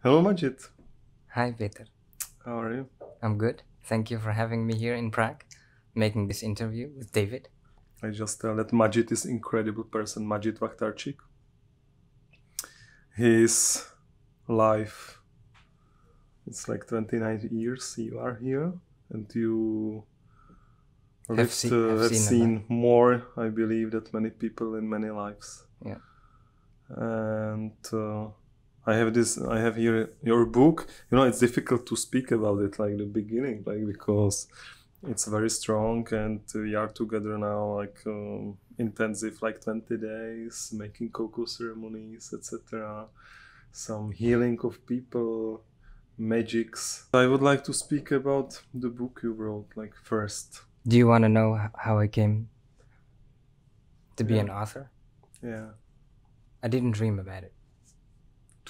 Hello, Majid. Hi, Peter. How are you? I'm good. Thank you for having me here in Prague, making this interview with David. I just tell that Majid is incredible person, Majid Vakhtarchik. His life, it's like 29 years you are here, and you have seen more, I believe, that many people in many lives. Yeah. And I have here your book. You know, it's difficult to speak about it like the beginning, because it's very strong, and we are together now intensive 20 days, making cocoa ceremonies, etc. Some healing of people, magics. I would like to speak about the book you wrote first. Do you want to know how I came to be an author? Yeah. I didn't dream about it.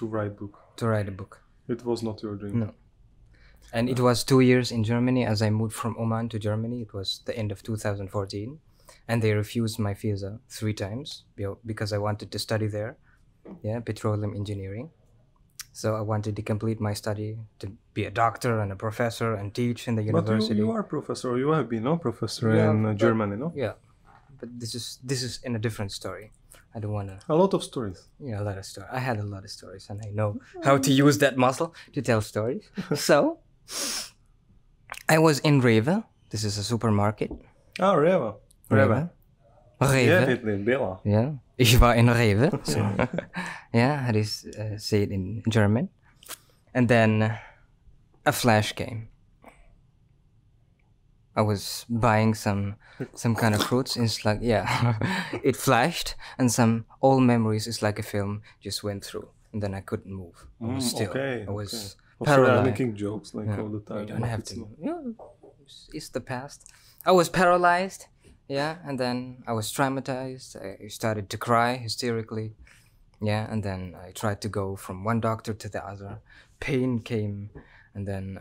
To write a book. It was not your dream. No. And it was 2 years in Germany as I moved from Oman to Germany. It was the end of 2014. And they refused my visa 3 times because I wanted to study there. Yeah, petroleum engineering. So I wanted to complete my study to be a doctor and a professor and teach in the university. But you are a professor. You have been a professor in Germany, no? Yeah. But this is in a different story. I don't want to... A lot of stories. Yeah, a lot of stories. I had a lot of stories, and I know how to use that muscle to tell stories. So, I was in Rewe. This is a supermarket. Ah, Rewe. Rewe. Yeah. Ich war in Rewe. So. Yeah, how do you say it in German? And then a flash came. I was buying some kind of fruits, and it's like, yeah, it flashed, and some old memories, it's like a film, just went through, and then I couldn't move. I was still, I was paralyzed. I'm making jokes all the time. You don't have to. Yeah, it's the past. I was paralyzed, yeah, and then I was traumatized. I started to cry hysterically, yeah, and then I tried to go from one doctor to the other. Pain came, and then...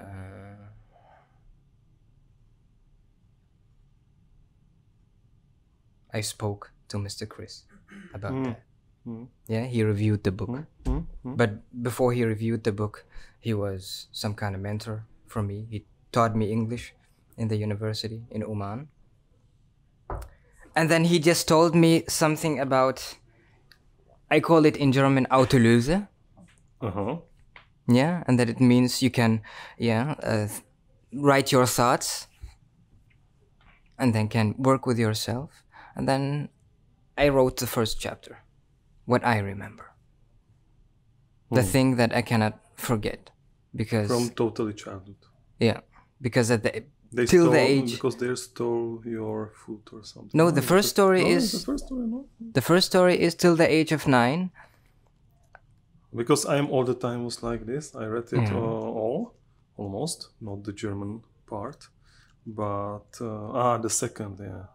I spoke to Mr. Chris about that. Yeah, he reviewed the book. But before he reviewed the book, he was some kind of mentor for me. He taught me English in the university in Oman. And then he just told me something about, I call it in German, Autolyse. Yeah, and that it means you can, write your thoughts and then can work with yourself. And then I wrote the first chapter, what I remember. The thing that I cannot forget, because... From totally childhood. Yeah, because at the... Because they stole your food or something. No, the first story is... The first story, no? The first story is till the age of 9. Because I'm all the time was like this. I read it almost, not the German part. But, the second, yeah.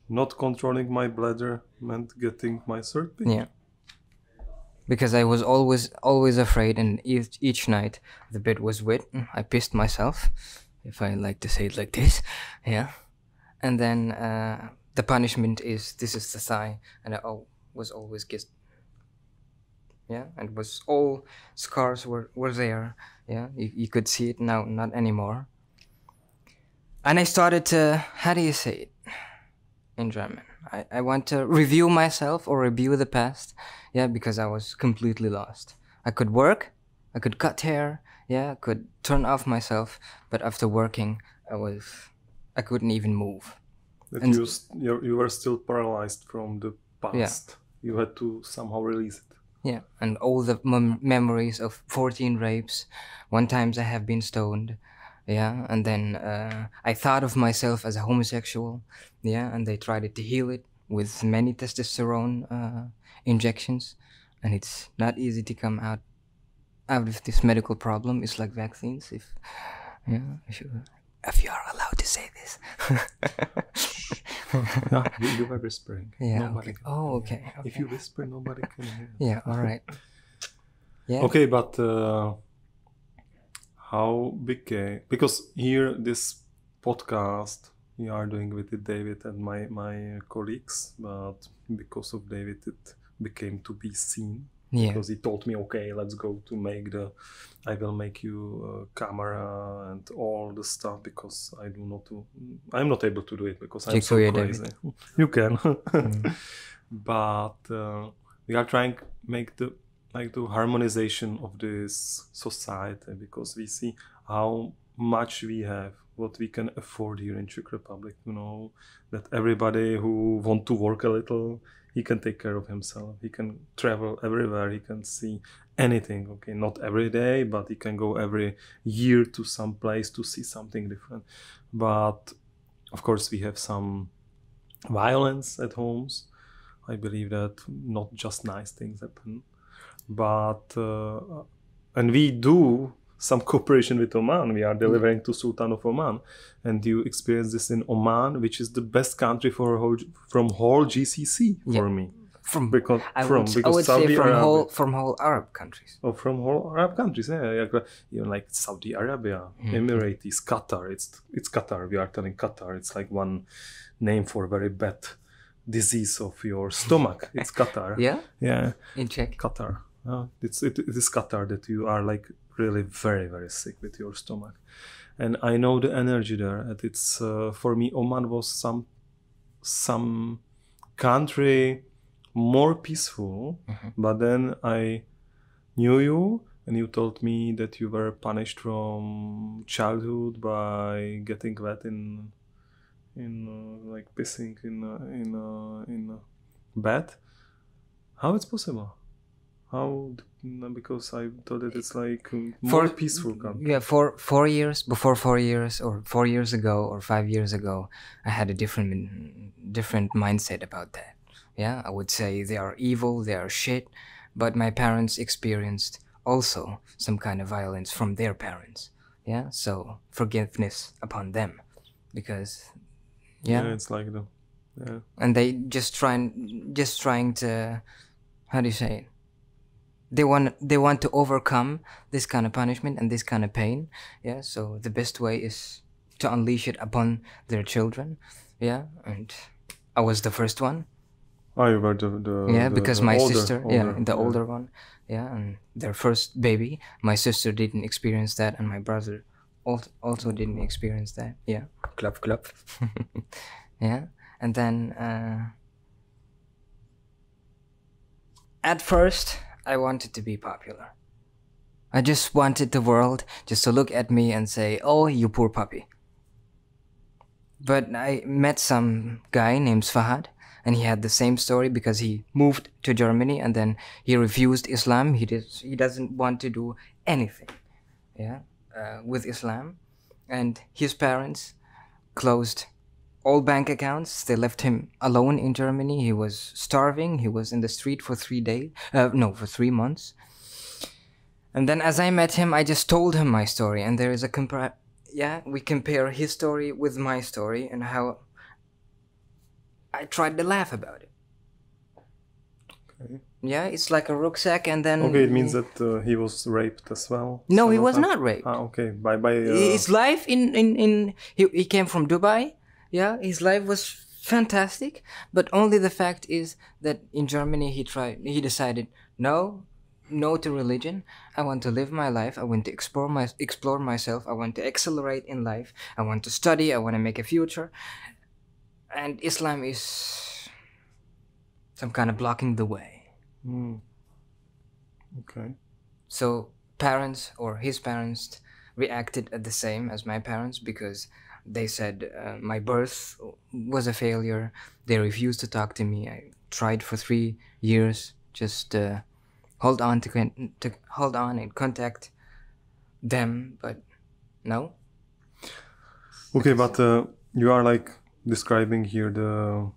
Not controlling my bladder meant getting my third pick. Yeah. Because I was always afraid, and each night the bed was wet. I pissed myself, if I like to say it like this. Yeah. And then the punishment is, this is the thigh, and I was always kissed. Yeah, and all scars were there. Yeah, you could see it now, not anymore. And I started to, how do you say it in German? I want to review myself or review the past, yeah, because I was completely lost. I could work, I could cut hair, yeah, I could turn off myself, but after working, I couldn't even move. And you were still paralyzed from the past. Yeah. You had to somehow release it. Yeah, and all the memories of 14 rapes, one times I have been stoned, yeah, and then I thought of myself as a homosexual, yeah, and they tried to heal it with many testosterone injections, and it's not easy to come out of this medical problem. It's like vaccines, if you are allowed to say this. No, you were whispering. Yeah. Okay. If you whisper, nobody can hear. Yeah. All right. Yeah. Okay, but how became, because here this podcast we are doing with David and my colleagues, but because of David it became to be seen Yeah. because he told me, okay, let's go to make I will make you a camera and all the stuff, because I'm not able to do it because I'm so Jigsaw, crazy. David. You can. But we are trying make the harmonization of this society, because we see how much we have, what we can afford here in Czech Republic, that everybody who want to work a little, he can take care of himself, he can travel everywhere, he can see anything, okay, not every day, but he can go every year to some place to see something different. But of course we have some violence at homes. I believe that not just nice things happen, but and we do some cooperation with Oman. We are delivering to Sultan of Oman, and you experience this in Oman, which is the best country from whole GCC for me. Because I would Saudi say Arabia, from whole Arab countries. Oh, from whole Arab countries, yeah. Even like Saudi Arabia, Emirates, Qatar. It's Qatar. We are telling Qatar. It's like one name for very bad disease of your stomach. It's Qatar. Yeah. In Czech. Qatar. It is Qatar that you are like really very, very sick with your stomach. And I know the energy there. And it's for me, Oman was some country more peaceful. But then I knew you, and you told me that you were punished from childhood by getting wet in like pissing in bed. How it's possible? How? Because I thought that it's like more peaceful country. Yeah, 4 years before 4 years, or 4 years ago, or 5 years ago, I had a different mindset about that. Yeah, I would say they are evil, they are shit, but my parents experienced also some kind of violence from their parents. Yeah, so forgiveness upon them, because yeah, it's like the and they just trying to, how do you say it? They want to overcome this kind of punishment and this kind of pain. Yeah, so the best way is to unleash it upon their children. Yeah, and I was the first one. Oh, you were because the my older, sister, the older one, and their first baby. My sister didn't experience that, and my brother also didn't experience that. Yeah, clap. Yeah, and then at first I wanted to be popular. I just wanted the world just to look at me and say, "Oh, you poor puppy." But I met some guy named Fahad, and he had the same story, because he moved to Germany and then he refused Islam. He doesn't want to do anything, with Islam, and his parents closed all bank accounts. They left him alone in Germany. He was starving. He was in the street for 3 months. And then as I met him, I just told him my story, and there is we compare his story with my story, and how I tried to laugh about it. Okay. Yeah, it's like a rucksack, and then... Okay, it means that he was raped as well? No, he was not raped. Okay. By his life he came from Dubai. Yeah, his life was fantastic, but only the fact is that in Germany he decided, no to religion. I want to live my life. I want to explore myself. I want to accelerate in life. I want to study. I want to make a future. And Islam is some kind of blocking the way. Okay. So parents, or his parents, reacted the same as my parents, because they said my birth was a failure. They refused to talk to me. I tried for 3 years just to hold on and contact them, but no. Okay, but you are like describing here the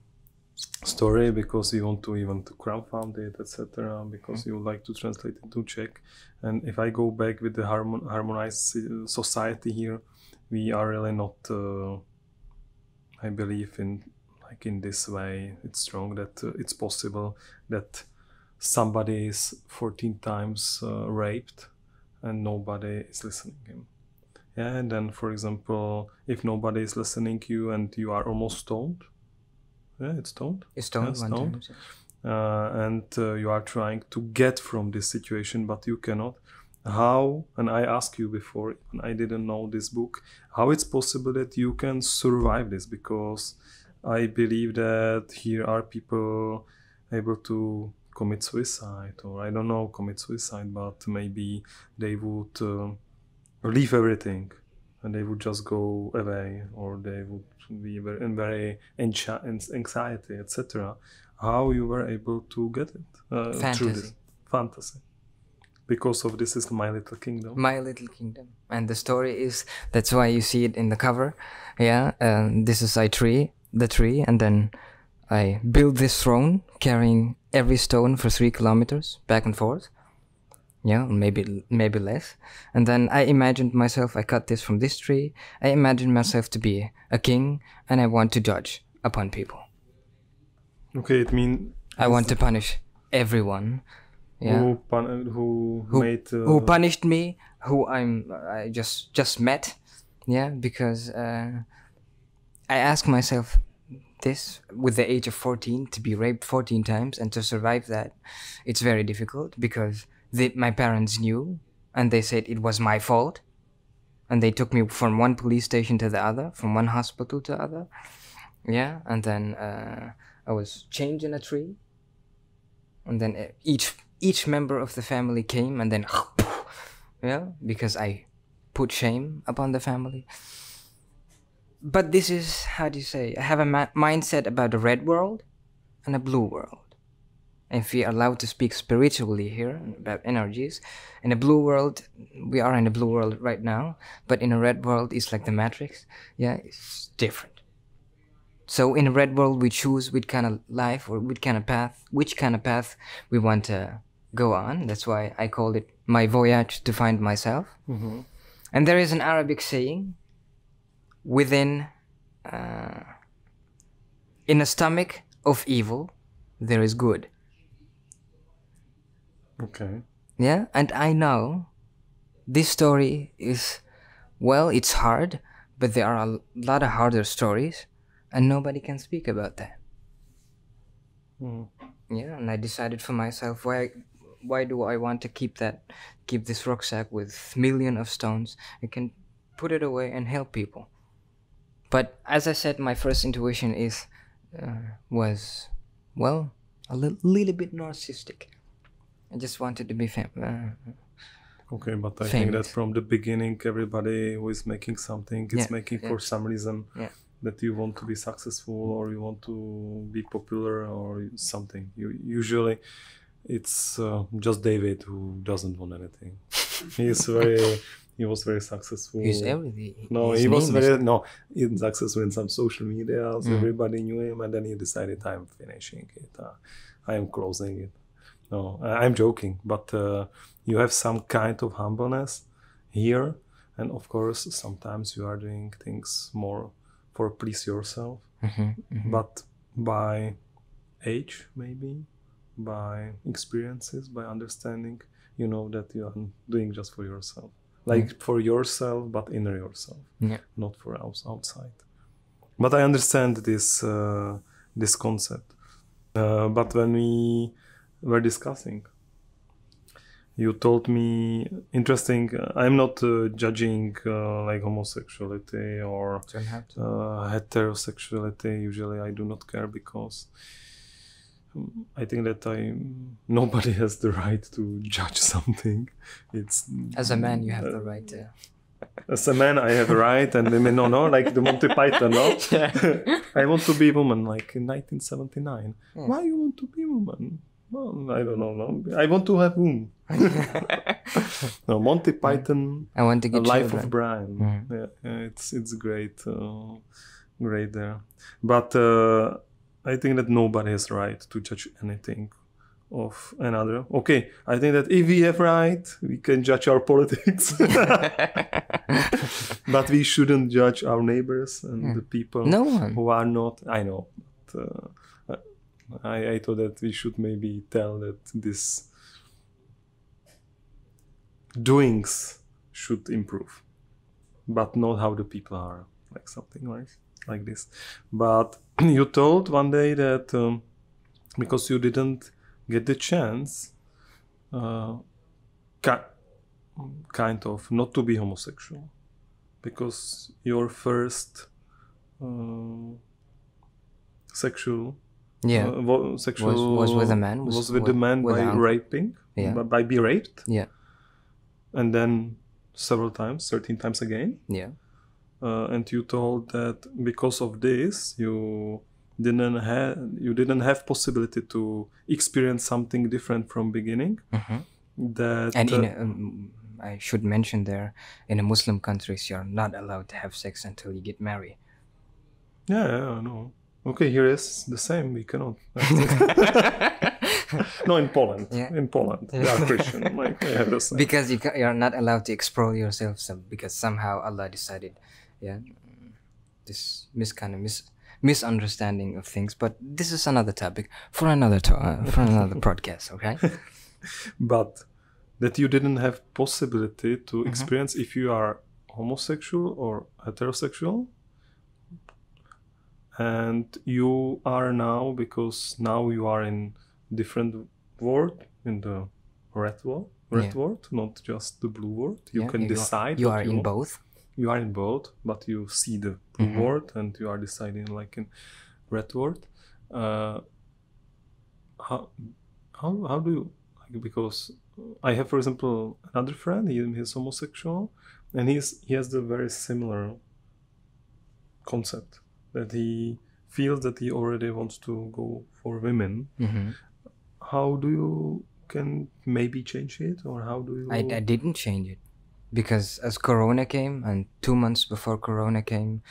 story because you want to even to crowdfund it, etc., because you would like to translate it to Czech. And if I go back with the harmonized society here, we are really not, I believe in this way, it's strong that it's possible that somebody is 14 times raped and nobody is listening to him. Yeah, and then, for example, if nobody is listening to you and you are almost stoned, it's stoned. It's stoned, yeah, stoned. and you are trying to get from this situation, but you cannot. How, and I asked you before, and I didn't know this book, how it's possible that you can survive this? Because I believe that here are people able to commit suicide, or I don't know, commit suicide, but maybe they would leave everything and they would just go away, or they would be in very anxiety, etc. How you were able to get it through this fantasy? Because of this is My Little Kingdom. My Little Kingdom. And the story is, that's why you see it in the cover. Yeah, this is the tree, and then I built this throne carrying every stone for 3 kilometers back and forth. Yeah, maybe less. And then I imagined myself, I cut this from this tree. I imagined myself to be a king, and I want to judge upon people. Okay, it means I want to punish everyone. Yeah. Who punished me, who I just met. Yeah, because I asked myself this with the age of 14, to be raped 14 times and to survive that, it's very difficult, because my parents knew and they said it was my fault, and they took me from one police station to the other, from one hospital to the other. Yeah, and then I was chained in a tree, and then each member of the family came, and then yeah, because I put shame upon the family. But this is, how do you say, I have a mindset about a red world and a blue world. And if we are allowed to speak spiritually here about energies, in a blue world, we are in a blue world right now, but in a red world, it's like the Matrix. Yeah, it's different. So in a red world, we choose which kind of life or which kind of path we want to go on. That's why I called it My Voyage to Find Myself. Mm-hmm. And there is an Arabic saying, within, in a stomach of evil, there is good. Okay. Yeah, and I know this story is, well, it's hard, but there are a lot of harder stories, and nobody can speak about that. Mm. Yeah, and I decided for myself, why do I want to keep this rucksack with millions of stones? I can put it away and help people. But as I said, my first intuition was, well, a little bit narcissistic. I just wanted to be okay, but I famous. think that from the beginning, everybody who is making something is making for some reason. Yeah. That you want to be successful, or you want to be popular, or something. Usually it's just David who doesn't want anything. He was very successful. He's everything. No, he was he's successful in some social media. So everybody knew him, and then he decided, I'm finishing it. I am closing it. No, I'm joking, but you have some kind of humbleness here, and of course sometimes you are doing things more for please yourself, but by age, maybe by experiences, by understanding, you know that you are doing just for yourself, like for yourself, but inner yourself, not for outside. But I understand this this concept. But when we were discussing, you told me, interesting, I'm not judging like homosexuality or heterosexuality. Usually I do not care, because I think that nobody has the right to judge something. It's as a man, you have the right to. As a man, I have a right, and women, no, like the Monty Python, no? I want to be a woman, like in 1979. Yeah. Why you want to be a woman? Well, I don't know. No? I want to have womb. No, Monty Python. I want to get Life children. of Brian. Yeah, it's great, great there. But I think that nobody has right to judge anything of another. Okay, I think that if we have right, we can judge our politics. But we shouldn't judge our neighbors and the people who are not. I know. But, I thought that we should maybe tell that this doings should improve, but not how the people are, like something like this. But you told one day that because you didn't get the chance kind of not to be homosexual, because your first sexual sexual was with a man, was with a man with by an uncle. raping, Yeah. by be raped, Yeah. and then several times, 13 times again. Yeah. And you told that because of this you didn't have possibility to experience something different from beginning. That And I should mention there, in the Muslim countries, you're not allowed to have sex until you get married. yeah, I know. Okay, here is the same. We cannot. No, in Poland. Yeah. In Poland, they are Christian. Like they have the same. Because you're not allowed to explore yourself, because somehow Allah decided, this misunderstanding of things. But this is another topic for another podcast, okay? But that you didn't have possibility to experience if you are homosexual or heterosexual, and you are now, because now you are in different world, in the red world, not just the blue world. You can decide. You are in both. You are in both, but you see the blue world and you are deciding like in red world. How do you, like, because I have, for example, another friend. He's homosexual, and he has the very similar concept, that he feels that he already wants to go for women. How do you can maybe change it, or how do you? I didn't change it, because as Corona came, and 2 months before Corona came,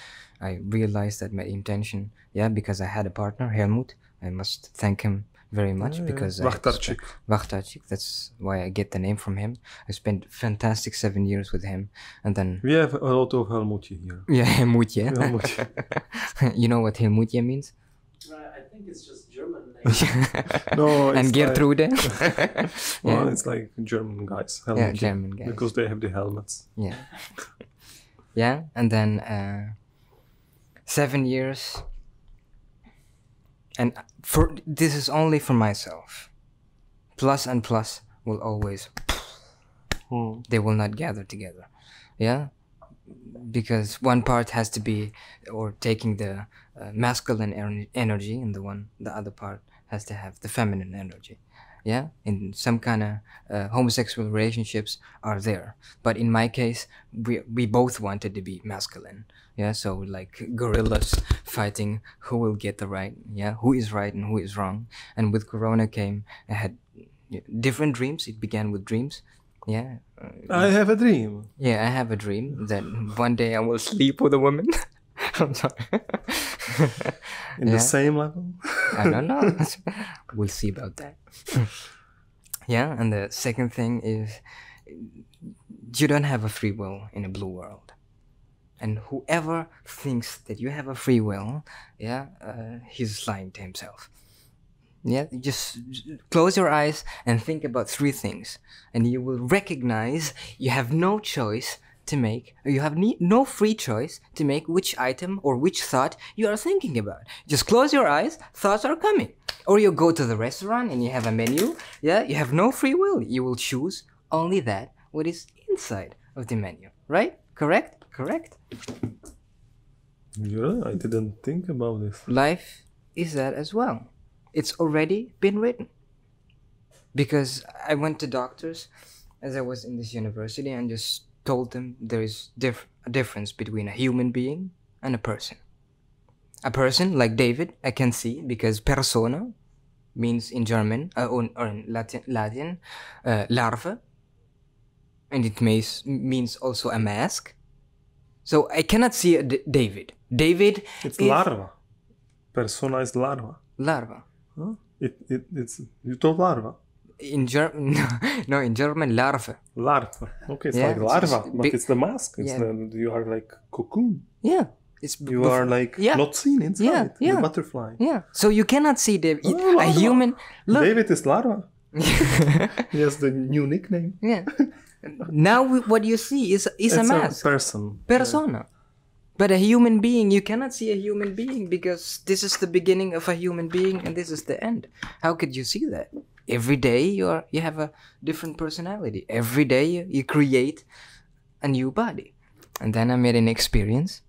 I realized that my intention, because I had a partner, Helmut. I must thank him very much, because Wachtarczyk, that's why I get the name from him. I spent fantastic 7 years with him, and then we have a lot of Helmutje here. Yeah, Helmutje. You know what Helmutje means? I think it's just German name. No, and Gertrude. Well, it's like German guys. Yeah, German guys. Because they have the helmets. Yeah. Yeah, and then 7 years. And this is only for myself. Plus and plus will always, they will not gather together. Yeah? Because one part has to be, or taking the masculine energy, and the other part has to have the feminine energy. Yeah? In some kind of homosexual relationships are there. But in my case, we both wanted to be masculine. Yeah, so like gorillas fighting who will get the right, who is right and who is wrong. And with Corona came, I had different dreams. It began with dreams. Yeah. I have a dream. Yeah, I have a dream that one day I will sleep with a woman. I'm sorry. In the same level? I don't know. We'll see about that. Yeah, and the second thing is, you don't have a free will in a blue world. And whoever thinks that you have a free will, he's lying to himself. Yeah, just close your eyes and think about 3 things, and you will recognize you have no choice to make, or you have no free choice to make which item or which thought you are thinking about. Just close your eyes, thoughts are coming. Or you go to the restaurant and you have a menu, you have no free will. You will choose only that what is inside of the menu, right? Correct? Yeah, I didn't think about this. Life is that as well. It's already been written. Because I went to doctors as I was in this university and just told them there is a difference between a human being and a person. A person like David, I can see, because persona means in German, or in Latin, larva. And it means also a mask. So I cannot see a David. David It's larva. Persona is larva. Larva. Huh? It's you told larva. In German, no, in German, larva. Larva. Okay, it's like larva, but it's the mask. It's Yeah. you are like cocoon. Yeah. You are like not seen inside the butterfly. Yeah. So you cannot see David. A larva. human. Look. David is larva. He has the new nickname. Yeah. Now what you see is a mask. Person. Persona. But a human being, you cannot see a human being because this is the beginning of a human being and this is the end. How could you see that? Every day you have a different personality. Every day you create a new body. And then I made an experience.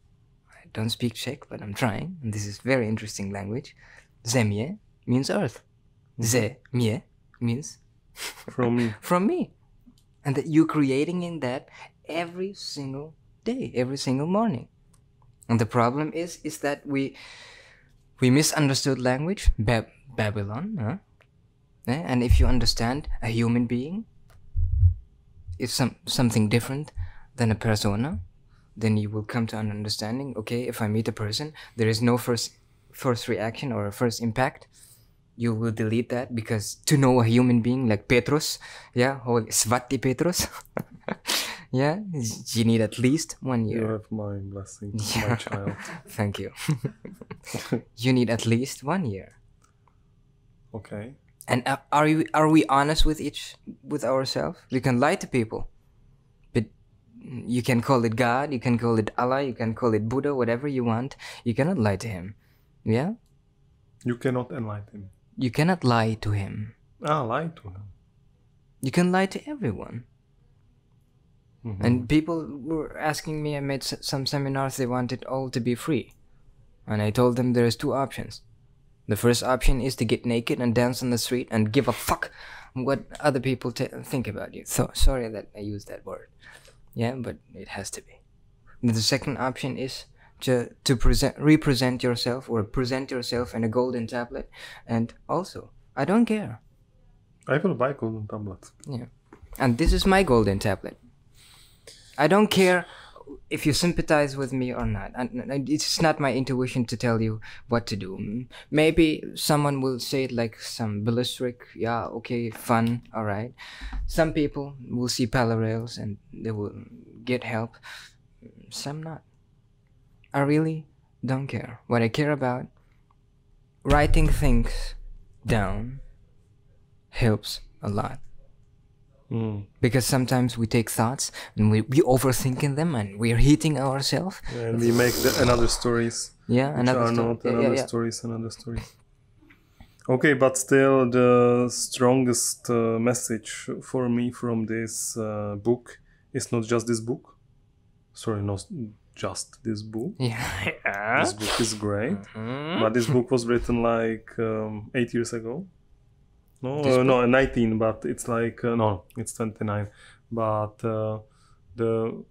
I don't speak Czech, but I'm trying. And this is very interesting language. Zemlje means earth. Zemlje means From me. from me. And that you're creating in that every single day, every single morning. And the problem is that we misunderstood language, Babylon, huh? And if you understand a human being is something different than a persona, then you will come to an understanding. Okay, if I meet a person, there is no first reaction or a first impact. You will delete that because to know a human being like Petrus, yeah, holy Svati Petrus, yeah, you need at least 1 year. You have my blessing, Yeah. my child. Thank you. You need at least 1 year. Okay. And are we honest with ourselves? We can lie to people, but you can call it God, you can call it Allah, you can call it Buddha, whatever you want. You cannot lie to him. Yeah, You cannot enlighten him. you cannot lie to him. Lie to him. You can lie to everyone. Mhm. And people were asking me. I made some seminars. They wanted all to be free, and I told them there's 2 options. The first option is to get naked and dance on the street and give a fuck what other people think about you. So sorry that I used that word. Yeah, but it has to be. The second option is to represent yourself or present yourself in a golden tablet. And also, I don't care. I will buy golden tablet. Yeah. And this is my golden tablet. I don't care if you sympathize with me or not. And it's not my intuition to tell you what to do. Maybe someone will say it like some ballistic, yeah, okay, fun, all right. Some people will see parallels and they will get help. Some not. I really don't care. What I care about, writing things down helps a lot. Because sometimes we take thoughts and we overthinking them and we're hitting ourselves. And we make another stories. Yeah, Which another are story. not Yeah, another yeah. stories. Okay, but still the strongest message for me from this book is not just this book. Sorry, not just this book. Yeah. This book is great, but this book was written like 8 years ago. No, 19, but it's like no, it's 29. But the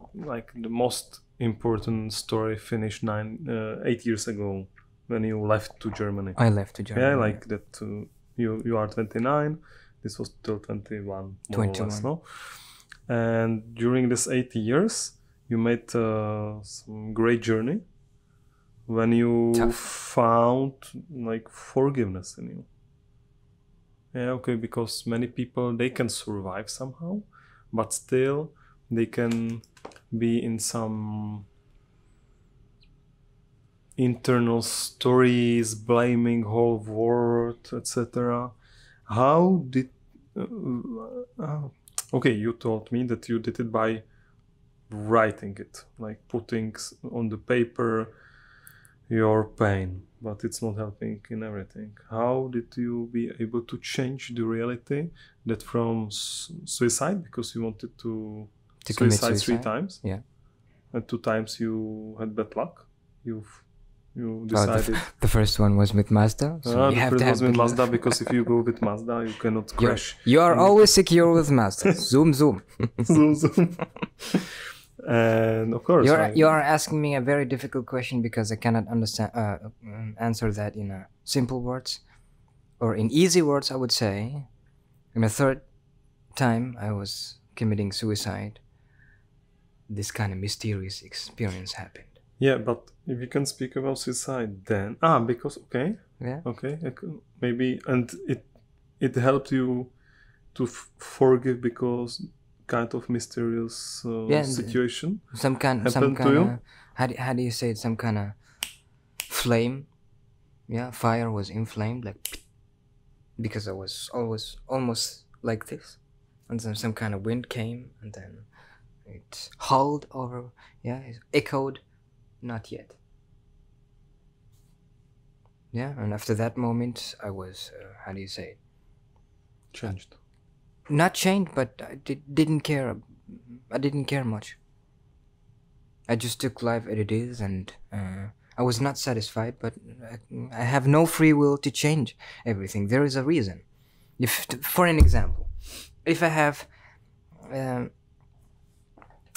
most important story finished 8 years ago when you left to Germany. I left to Germany. Yeah, like that. You are 29. This was till 21. More 21. Or less, no? And during this 8 years, you made some great journey when you found like forgiveness in you. Yeah, okay, because many people, they can survive somehow, but still they can be in some internal stories, blaming whole world, etc. How did... okay, you told me that you did it by writing it, like putting on the paper your pain, but it's not helping in everything. How did you be able to change the reality that from suicide, because you wanted to commit suicide 3 suicide? times, Yeah. and 2 times you had bad luck, you decided The first one was with Mazda. So you the have first to have was with good luck. Mazda, because if you go with Mazda you cannot crash. You are always secure with Mazda. Zoom. Zoom. And of course You are asking me a very difficult question because I cannot answer that in simple words or in easy words. I would say, in the 3rd time I was committing suicide, this kind of mysterious experience happened. Yeah, but if you can speak about suicide, then because Yeah. okay, maybe, and it helped you to forgive because kind of mysterious situation Some kind happened to you? of how do you say it? Some kind of flame. Yeah, fire was inflamed, like, because I was always almost like this, and then some kind of wind came and then it howled over. Yeah, it echoed Not yet. Yeah, and after that moment, I was, how do you say it? Changed. Not changed, but I didn't care. I didn't care much. I just took life as it is, and I was not satisfied, but I have no free will to change everything. There is a reason. For an example, if I have a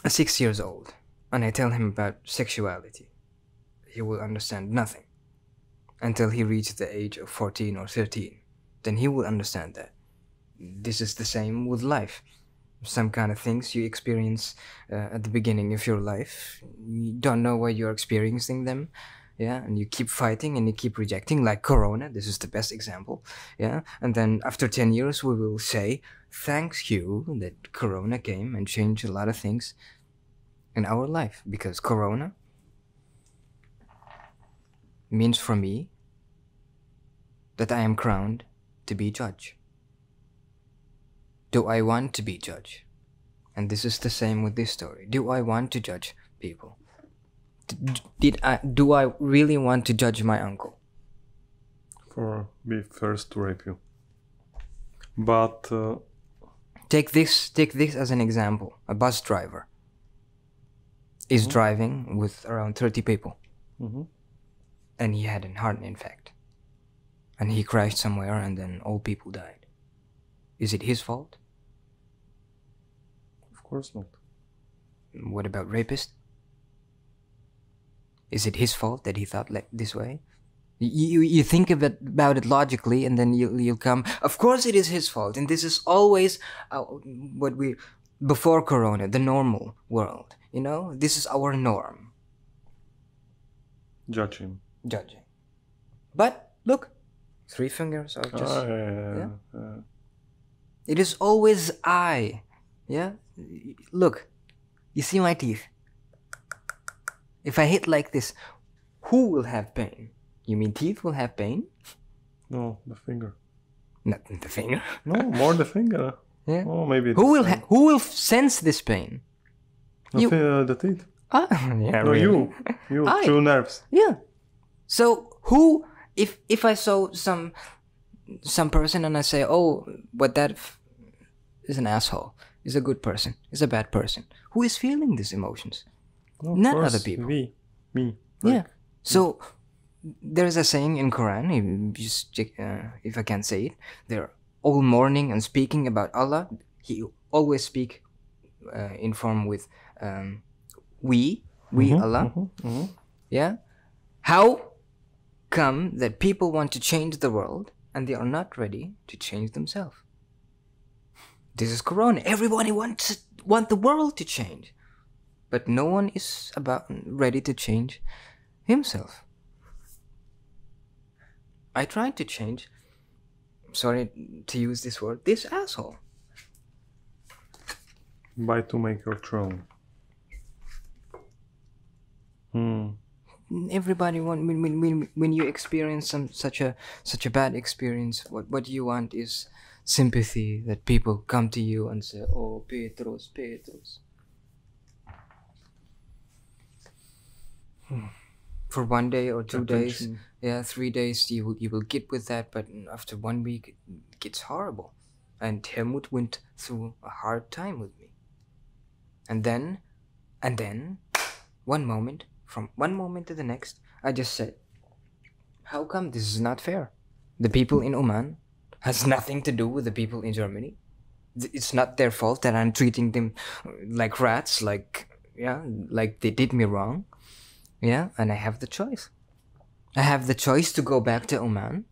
6 years old and I tell him about sexuality, he will understand nothing until he reaches the age of 14 or 13. Then he will understand that. This is the same with life. Some kind of things you experience at the beginning of your life, you don't know why you're experiencing them, yeah, and you keep fighting and you keep rejecting, like Corona. This is the best example, yeah. And then after 10 years we will say, thanks you that Corona came and changed a lot of things in our life, because Corona means for me that I am crowned to be judge. Do I want to be judge? And this is the same with this story. Do I want to judge people? Do I really want to judge my uncle? For be first to rape you. But take this as an example. A bus driver is driving with around 30 people. And he had a heart infect. And he crashed somewhere and then all people died. Is it his fault? Of course not. What about rapist? Is it his fault that he thought like this way? You think about it logically, and then you'll come. Of course, it is his fault, and this is always what we before Corona, the normal world. You know, this is our norm. Judge him. Judging, but look, 3 fingers are just. It is always I. Yeah? Look. You see my teeth? If I hit like this, who will have pain? You mean teeth will have pain? No, the finger. Not the finger. No, more the finger. Yeah. Oh, maybe. Who will sense this pain? The teeth. Ah, yeah, No, really. you through nerves. Yeah. So who, if I saw some person and I say, oh, but that is an asshole, is a good person, is a bad person, who is feeling these emotions? No, Not course, other people. Me. Yeah. So there's a saying in Quran, just check, if I can say it, they're all mourning and speaking about Allah. He always speak in form with we Allah. Yeah. How come that people want to change the world and they are not ready to change themselves? This is Corona. Everybody want the world to change, but no one is ready to change himself. I tried to change, sorry to use this word, this asshole. By to make your throne. Everybody when you experience such a bad experience, what you want is sympathy, that people come to you and say, oh, Petrus. For 1 day or 2 days, 3 days, you will get with that, but after 1 week it gets horrible. And Helmut went through a hard time with me. And then from one moment to the next, I just said, how come this is not fair? The people in Oman has nothing to do with the people in Germany. It's not their fault that I'm treating them like rats, like they did me wrong. Yeah, and I have the choice. I have the choice to go back to Oman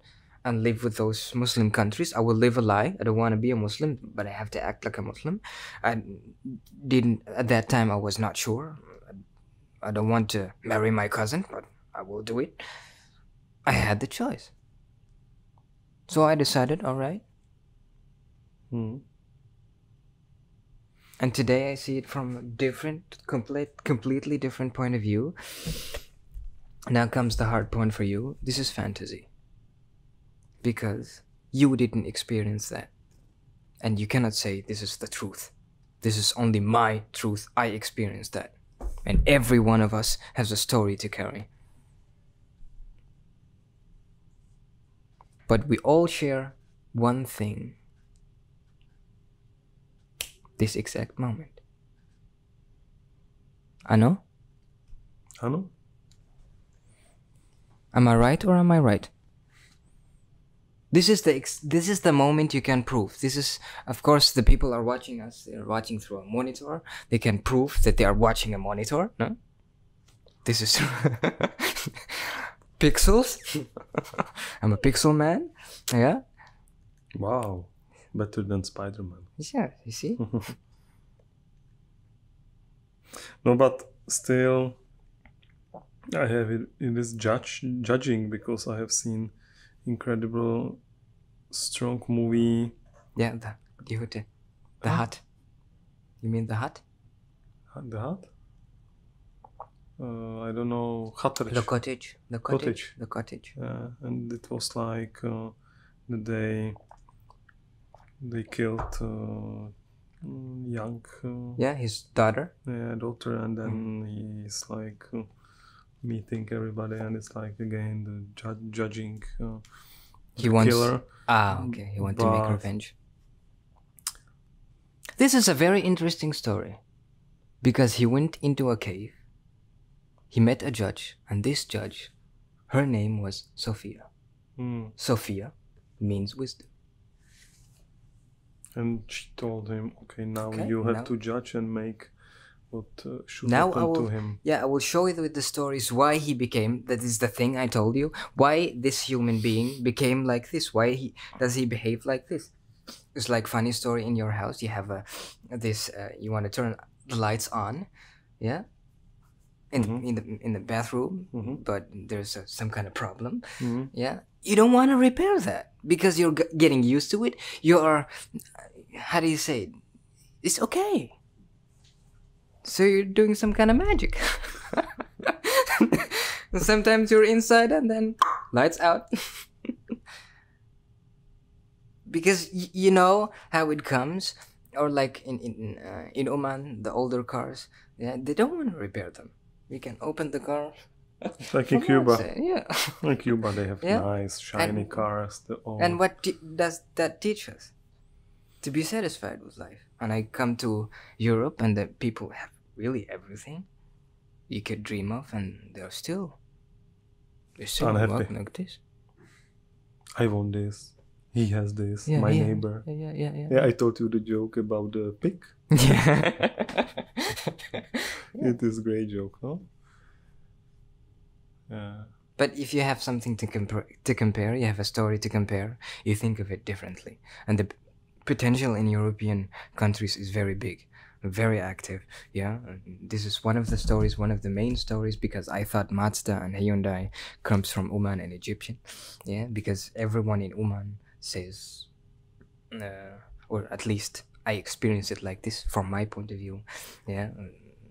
and live with those Muslim countries. I will live a lie. I don't want to be a Muslim, but I have to act like a Muslim. At that time, I was not sure. I don't want to marry my cousin, but I will do it. I had the choice. So I decided, all right. And today I see it from a completely different point of view. Now comes the hard point for you. This is fantasy. Because you didn't experience that. And you cannot say this is the truth. This is only my truth. I experienced that. And every one of us has a story to carry. But we all share one thing. This exact moment. Ano? Ano? Am I right or am I right? This is the moment you can prove. This is, of course, the people are watching us. They are watching through a monitor. They can prove that they are watching a monitor. No? This is pixels. I'm a pixel man. Yeah. Wow. Better than Spider-Man. Yeah. You see. No, but still, I have it in this judging because I have seen incredible, strong movie. Yeah, the Hut. You mean the Hut? The Hut? I don't know. Hatterich. The cottage. The cottage. The cottage. And it was like the day they killed young. Yeah, his daughter. Yeah, daughter, and then he's like meeting everybody, and it's like again the judging. He wants. Killer. Okay. He wants to make revenge. This is a very interesting story, because he went into a cave. He met a judge, and this judge, her name was Sophia. Sophia means wisdom. And she told him, "Okay, now you have to judge and make what should now happen to him." Yeah, I will show you with the stories why he became. That is the thing I told you. Why this human being became like this? Why does he behave like this? It's like funny story in your house. You have you want to turn the lights on, yeah, in the bathroom, but there's some kind of problem, yeah. You don't want to repair that because you're getting used to it. You are, how do you say it? It's okay. So you're doing some kind of magic. Sometimes you're inside and then lights out. Because you know how it comes, or like in Oman, the older cars, yeah, they don't want to repair them. We can open the car. Like in Cuba. Yeah. In Cuba, they have nice, shiny cars. And what does that teach us? To be satisfied with life. And I come to Europe, and the people have really everything you could dream of, and they're still unhappy. Working like this. I want this. He has this. My neighbor. Yeah. I told you the joke about the pig. Yeah. It is a great joke, no? Yeah. But if you have something to compare, you have a story to compare, you think of it differently. And the potential in European countries is very big, very active. Yeah, this is one of the stories, one of the main stories, because I thought Mazda and Hyundai comes from Oman and Egyptian. Yeah, because everyone in Oman says, or at least I experience it like this from my point of view. Yeah.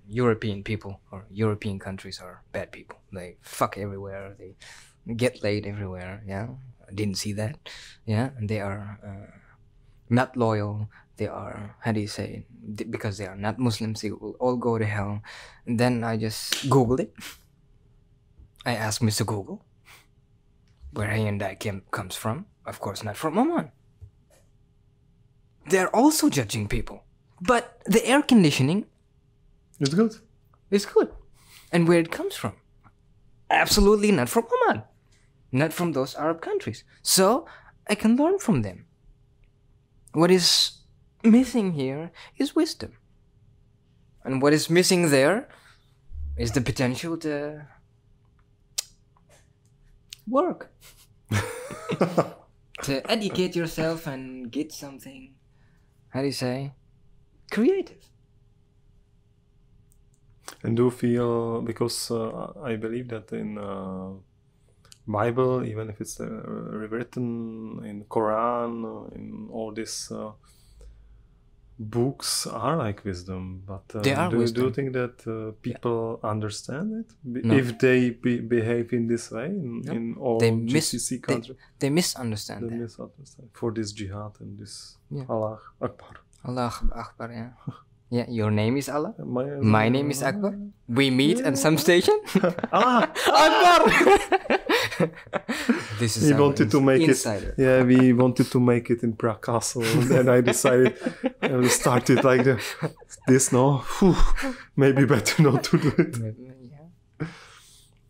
European people or European countries are bad people. They fuck everywhere. They get laid everywhere. Yeah, I didn't see that. Yeah, and they are not loyal. They are, how do you say it? Because they are not Muslims, they will all go to hell. And then I just Googled it. I asked Mr. Google where Hyundai comes from. Of course, not from Oman. They're also judging people, but the air conditioning. It's good. It's good. And where it comes from? Absolutely not from Oman. Not from those Arab countries. So I can learn from them. What is missing here is wisdom. And what is missing there is the potential to work. To educate yourself and get something, how do you say, creative. And do you feel, because I believe that in Bible, even if it's rewritten in Quran, in all these books are like wisdom, but they are do wisdom. you think that people understand it No. if they behave in this way in all They GCC countries? They misunderstand They that. misunderstand for this jihad and this Yeah. Allah Akbar. Allah Akbar, yeah. Yeah, your name is Allah? My My name is Akbar? We meet at some station. Ah, This is we our wanted to make insider. it. Yeah, we wanted to make it in Prague Castle, and then I decided we started like this. No, Whew, maybe better not to do it. Yeah.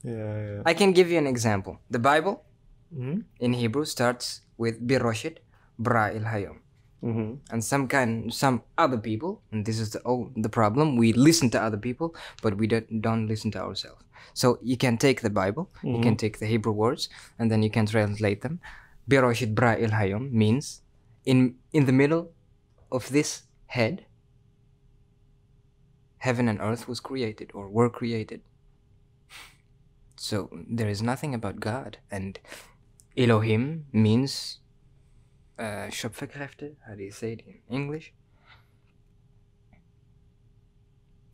Yeah. I can give you an example. The Bible Mm-hmm. in Hebrew starts with Biroshit Bra Il Hayom. Mm-hmm. And some other people, and this is the problem, we listen to other people, but we don't listen to ourselves. So you can take the Bible, you can take the Hebrew words, and then you can translate them. Biroshit Bra Il Hayom means in the middle of this head, heaven and earth was created or were created. So there is nothing about God, and Elohim means Schöpferkräfte. How do you say it in English?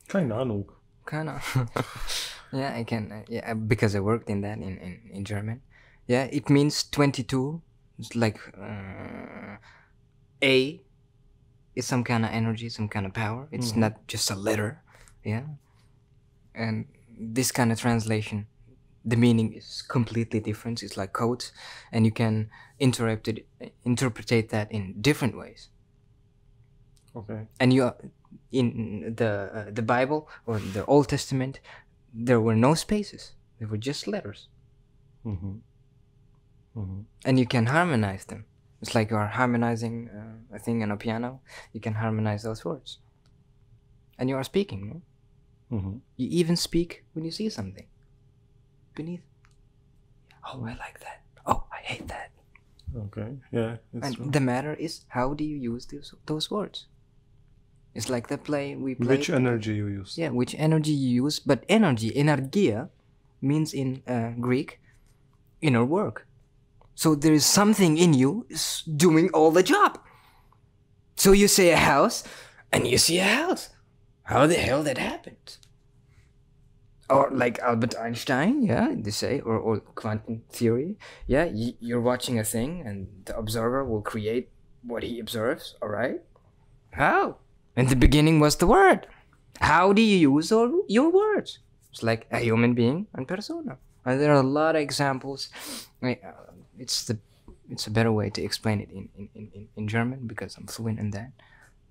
Keine Ahnung. Kinda. Yeah, I can. Yeah, because I worked in that in German. Yeah, it means 22. It's like A is some kind of energy, some kind of power. It's not just a letter. Yeah, and this kind of translation, the meaning is completely different. It's like codes, and you can interpret that in different ways. Okay. And you, in the Bible or the Old Testament, there were no spaces. They were just letters, Mm-hmm. Mm-hmm. and you can harmonize them. It's like you are harmonizing a thing on a piano. You can harmonize those words, and you are speaking. No? Mm-hmm. You even speak when you see something beneath. Oh, I like that. Oh, I hate that. Okay. Yeah. It's And true. the matter is, how do you use those words? It's like the play we play. Which energy you use? Yeah, which energy you use. But energy, energia, means in Greek, inner work. So there is something in you is doing all the job. So you say a house, and you see a house. How the hell that happened? Or like Albert Einstein, yeah, they say, or quantum theory. Yeah, you're watching a thing, and the observer will create what he observes, all right? How? In the beginning was the word. How do you use your words? It's like a human being and persona. And there are a lot of examples. It's a better way to explain it in German because I'm fluent in that.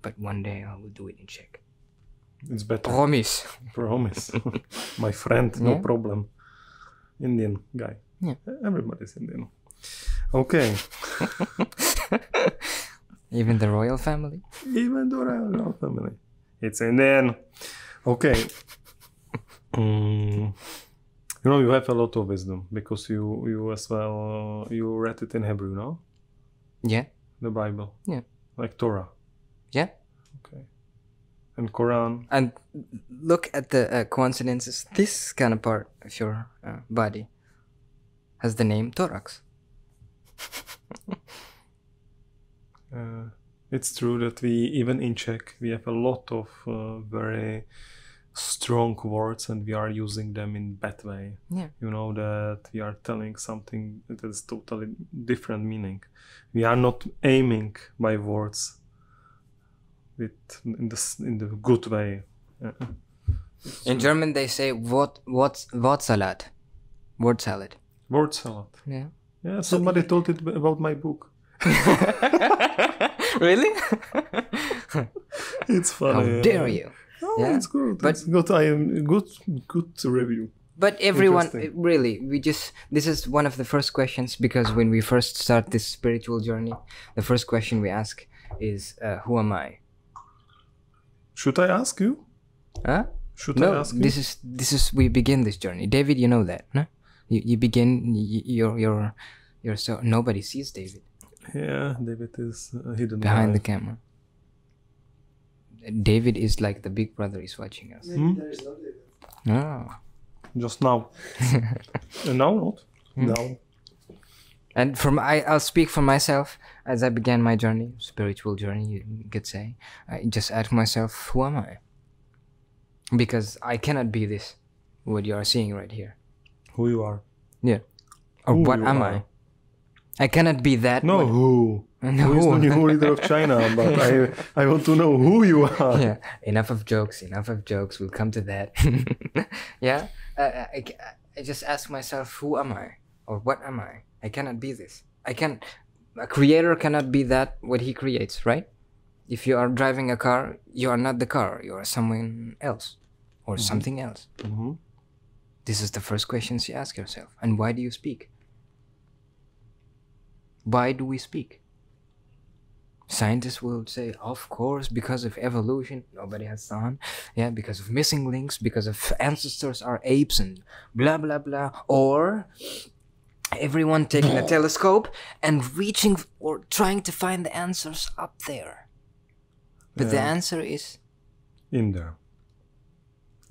But one day I will do it in Czech. It's better. Promise. Promise. My friend, no Yeah. problem. Indian guy. Yeah. Everybody's Indian. Okay. Even the royal family. Even the royal family. It's Indian. Okay. You know, you have a lot of wisdom because you as well, you read it in Hebrew, no? Yeah. The Bible. Yeah. Like Torah. Yeah. Okay. And Quran. And look at the coincidences. This kind of part of your body has the name thorax. It's true that we, even in Czech, we have a lot of very strong words and we are using them in bad way. Yeah. You know, that we are telling something that is totally different meaning. We are not aiming by words in the good way. In German they say Wortsalat. Word salad. Word salad. Yeah. Yeah, somebody told it about my book. Really? It's funny. How dare you? Oh, Yeah, it's good. but- It's good. I am good review. But everyone, Interesting. really, this is one of the first questions, because when we first start this spiritual journey, the first question we ask is, who am I? Should I ask you? Huh? Should I No, ask you? this is we begin this journey. David, you know that, no? You begin your so nobody sees David Yeah, David is hidden behind the guy. camera. David is like the big brother is watching us. Maybe there is no David. Oh. Just now. And now not. Now. And I'll speak for myself. As I began my journey, spiritual journey, you could say, I just asked myself, who am I? Because I cannot be this, what you are seeing right here. Who you are. Yeah. Or Who what you am are. I? I cannot be that. No, who? No, Who is the who? new leader of China? But I want to know who you are. Yeah, enough of jokes. We'll come to that. Yeah, I just ask myself, who am I, or what am I? I cannot be this. A creator cannot be that what he creates, right? If you are driving a car, you are not the car. You are someone else, or something else. Mhm. This is the first questions you ask yourself. And why do you speak? Why do we speak? Scientists will say, of course, because of evolution. Nobody has done. Yeah, because of missing links, because of ancestors are apes and blah, blah, blah. Or everyone taking a telescope and reaching or trying to find the answers up there. But the Yeah. answer is In there.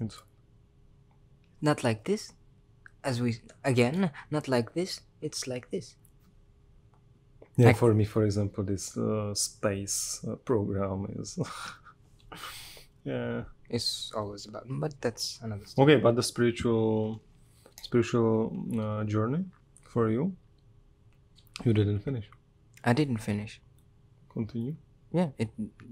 It's not like this. Not like this. It's like this. Yeah, Like- for me, for example, this space program is. Yeah. It's always about, but that's another story. Okay, but the spiritual journey for you, you didn't finish. I didn't finish. Continue. Yeah.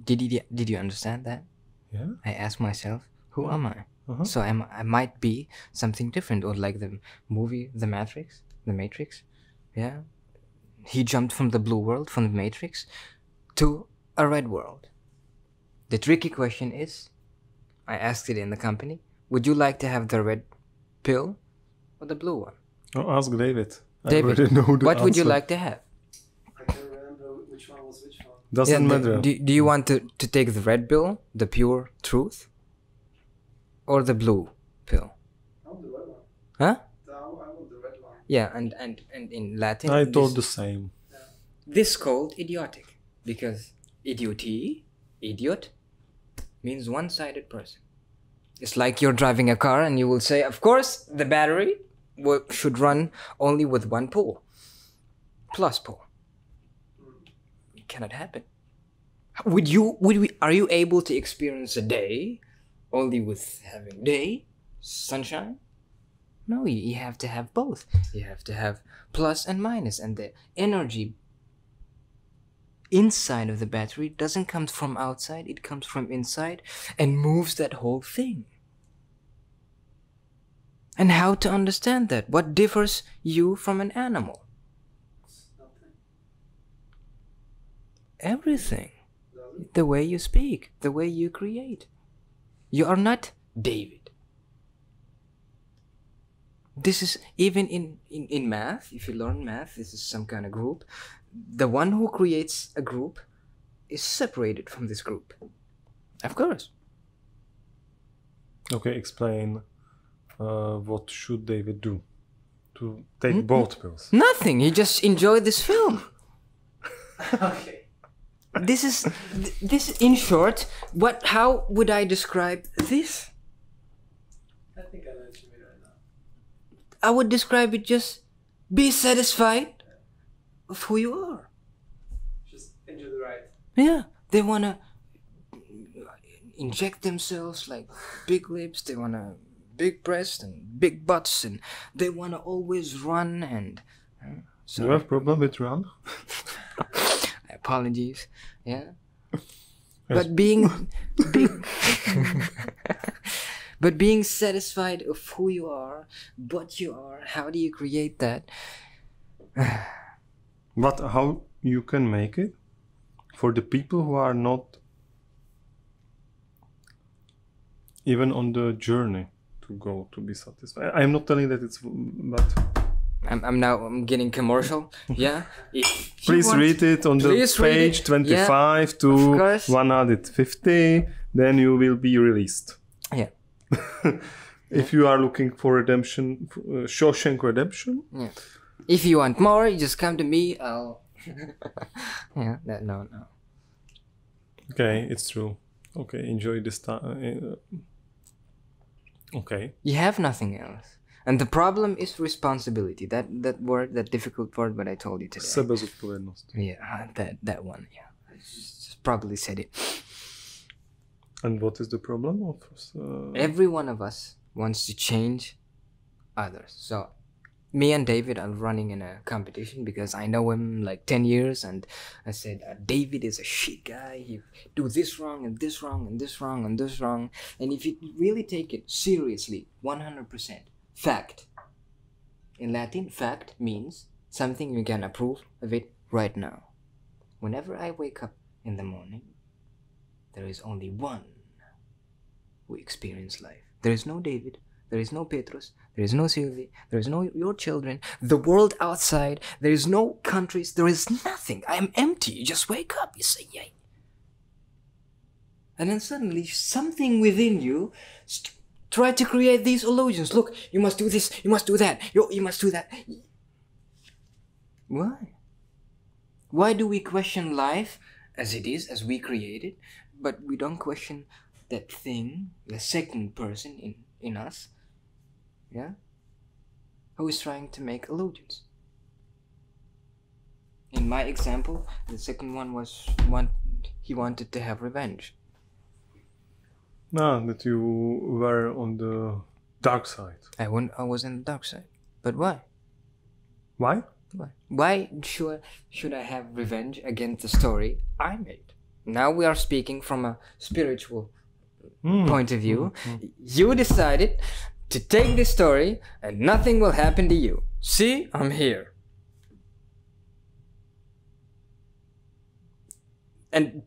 Did you understand that? Yeah. I asked myself, who am I? Uh-huh. So I might be something different, or like the movie The Matrix. Yeah. He jumped from the blue world, from the Matrix, to a red world. The tricky question is, I asked it in the company, would you like to have the red pill or the blue one? Oh, ask David. David, I already know the what would you answer. like to have? I can't remember which one was which one. Doesn't matter. Do you want to take the red pill, the pure truth, or the blue pill? I want the red one. Huh? I want the red one. Yeah, and in Latin, I thought the same. this called idiotic, because idiot, means one-sided person. It's like you're driving a car and you will say, of course, the battery should run only with one pole, plus pole. It cannot happen. Are you able to experience a day only with having day, sunshine? No, you have to have both. You have to have plus and minus, and the energy inside of the battery doesn't come from outside, it comes from inside and moves that whole thing. And how to understand that? What differs you from an animal? Nothing. Everything. Does it? The way you speak, the way you create. You are not David. This is even in math. If you learn math, this is some kind of group. The one who creates a group is separated from this group. Of course. Okay, explain what should David do to take both pills. Nothing. He just enjoyed this film. Okay. This is in short. How would I describe this? I think I know what you mean right now. I would describe it just be satisfied of who you are. Just enjoy the ride. Yeah, they wanna inject themselves like big lips. They wanna big breasts and big butts, and they wanna always run. And so You have problem with run? apologies. Yeah, but being big. But being satisfied of who you are, what you are, how do you create that? But how you can make it for the people who are not even on the journey to go to be satisfied. I'm not telling that it's, but I'm getting commercial. Yeah. If you please want- read it on the Please read page it. 25 of to course. 150. Then you will be released. Yeah. If you are looking for redemption, Shawshank Redemption, Yeah. If you want more, you just come to me. I'll. Yeah. No. okay, it's true. Okay, enjoy this time. Okay. You have nothing else, and the problem is responsibility. That word, that difficult word, but I told you today. Sebezodpovědnost. Yeah, that one. Yeah, I just probably said it. And what is the problem of? Every one of us wants to change others. So me and David are running in a competition because I know him like 10 years, and I said, David is a shit guy. He do this wrong and this wrong and this wrong and this wrong. And if you really take it seriously, 100%, fact. In Latin, fact means something you can approve of it right now. Whenever I wake up in the morning, there is only one who experiences life. There is no David, there is no Petrus, there is no Sylvie, there is no your children, the world outside, there is no countries, there is nothing. I am empty. You just wake up, you say, yay. And then suddenly something within you try to create these illusions. Look, you must do this, you must do that, you must do that. Why? Why do we question life as it is, as we create it, but we don't question that thing, the second person in us, yeah, who is trying to make illusions? In my example, the second one was he wanted to have revenge. No, that you were on the dark side. I was in the dark side. But why? Why? Why should I have revenge against the story I made? Now we are speaking from a spiritual point of view. You decided to take this story and nothing will happen to you. See, I'm here. And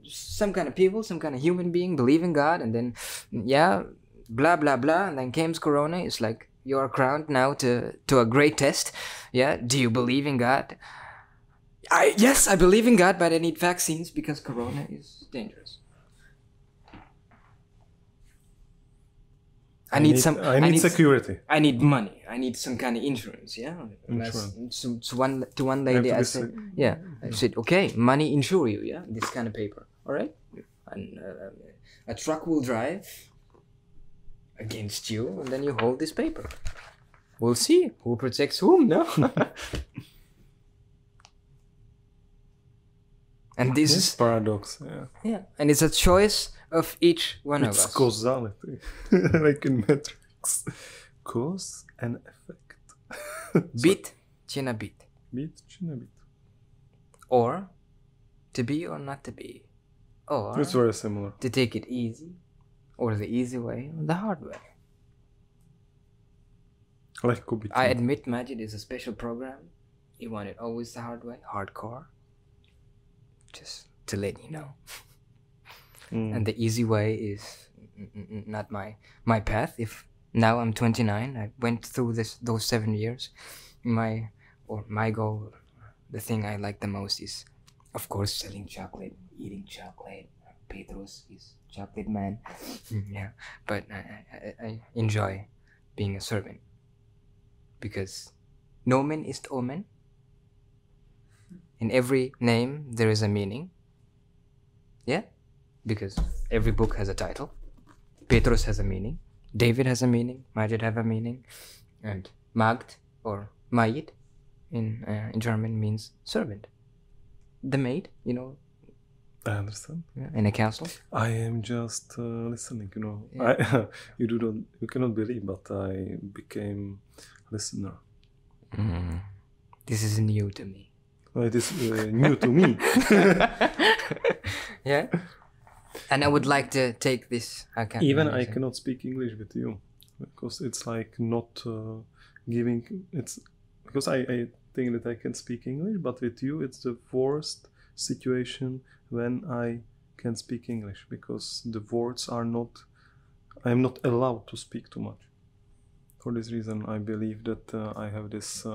some kind of human being believe in God, and then, yeah, blah, blah, blah, and then comes Corona. It's like, you are crowned now to a great test. Yeah, do you believe in God? Yes, I believe in God, but I need vaccines because Corona is dangerous. I need security. I need money. I need some kind of insurance. Yeah. To one lady, I said, I said, okay, money insure you. Yeah, this kind of paper. All right, and a truck will drive against you, and then you hold this paper. We'll see who protects whom. No. And this is paradox. Yeah, and it's a choice of each one of us. It's causality, like in Matrix. Cause and effect. Bit, china bit. Bit, china bit. Or to be or not to be. Or it's very similar. To take it easy, or the easy way, or the hard way. Like could be. I admit Majid is a special program. He wanted always the hard way, hardcore. Just to let you know. And the easy way is not my path. If now I'm 29, I went through those 7 years. My goal, the thing I like the most is, of course, selling chocolate, eating chocolate. Petrus is chocolate man. Yeah, but I enjoy being a servant because nomen ist omen. In every name there is a meaning. Yeah, because every book has a title. Petrus has a meaning. David has a meaning. Majid have a meaning. And Magd or Mayid in German means servant. The maid, you know. I understand. Yeah, in a castle. I am just listening. You know, Yeah. You cannot believe, but I became listener. This is new to me. It is new to me. Yeah. And I would like to take this. I cannot speak English with you because it's like not giving. It's because I think that I can speak English, but with you it's the worst situation when I can speak English because the words are not. I am not allowed to speak too much. For this reason, I believe that I have this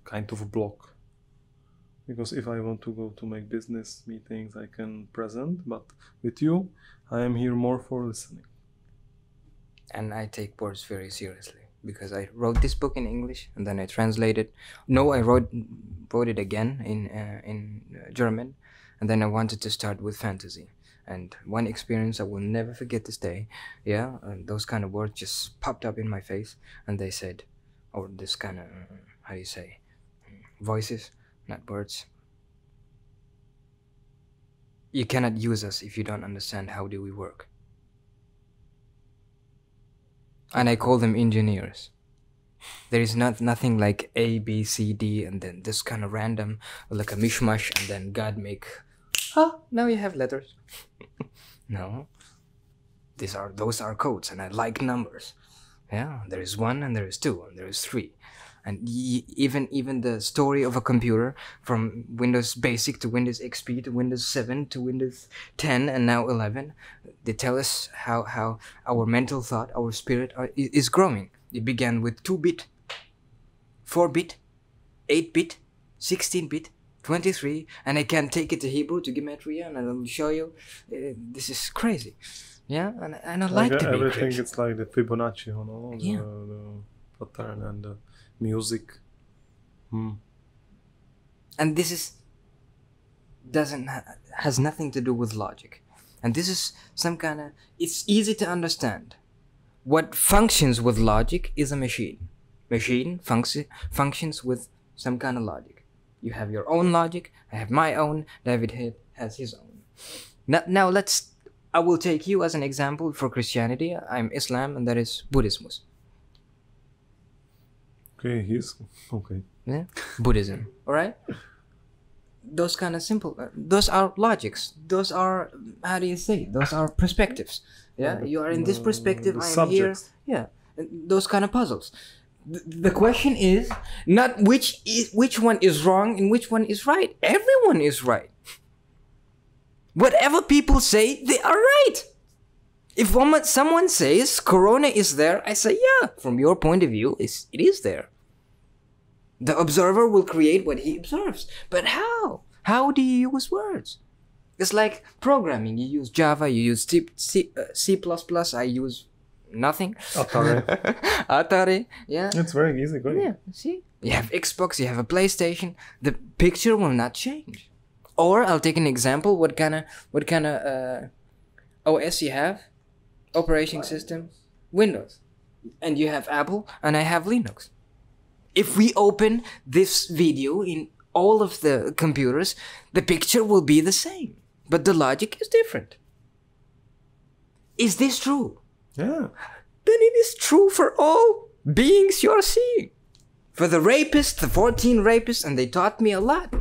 kind of block. Because if I want to go to make business meetings, I can present, but with you, I am here more for listening. And I take words very seriously because I wrote this book in English and then I translated. No, I wrote it again in German, and then I wanted to start with fantasy. And one experience I will never forget this day. Yeah, those kind of words just popped up in my face, and they said, or this kind of how do you say, voices. Not words. You cannot use us if you don't understand how do we work. And I call them engineers. There is nothing like A, B, C, D, and then this kind of random, like a mishmash, and then God make, now you have letters. No, those are codes, and I like numbers. Yeah, there is 1 and there is 2 and there is 3, and even the story of a computer from Windows Basic to Windows XP to Windows 7 to Windows 10 and now 11, they tell us how our mental thought, our spirit is growing. It began with 2-bit, 4-bit, 8-bit, 16-bit, 23, and I can take it to Hebrew, to Gematria, and I'll show you. This is crazy. Yeah, and I like to be everything. crazy. It's like the Fibonacci, you know, Yeah. the pattern and the music. And this is has nothing to do with logic, and this is some kind of, it's easy to understand. What functions with logic is a machine. Machine functions with some kind of logic. You have your own logic, I have my own, David has his own. Now I will take you as an example for Christianity. I'm Islam, and that is Buddhism. Okay, he's okay. Yeah, Buddhism. All right. Those kind of simple. Those are logics. Those are, how do you say? Those are perspectives. Yeah, you are in this perspective. The I am here. subjects. Yeah, those kind of puzzles. The question is not which one is wrong and which one is right. Everyone is right. Whatever people say, they are right. If someone says Corona is there, I say, yeah, from your point of view, it is there. The observer will create what he observes. But how? How do you use words? It's like programming. You use Java, you use C++, I use nothing. Atari. Atari, yeah. It's very easy going. Yeah, see? You have Xbox, you have a PlayStation. The picture will not change. Or I'll take an example. What kind of OS you have? Operating system? Windows. And you have Apple, and I have Linux. If we open this video in all of the computers, the picture will be the same, but the logic is different. Is this true? Yeah. Then it is true for all beings you are seeing. For the rapists, the 14 rapists, and they taught me a lot.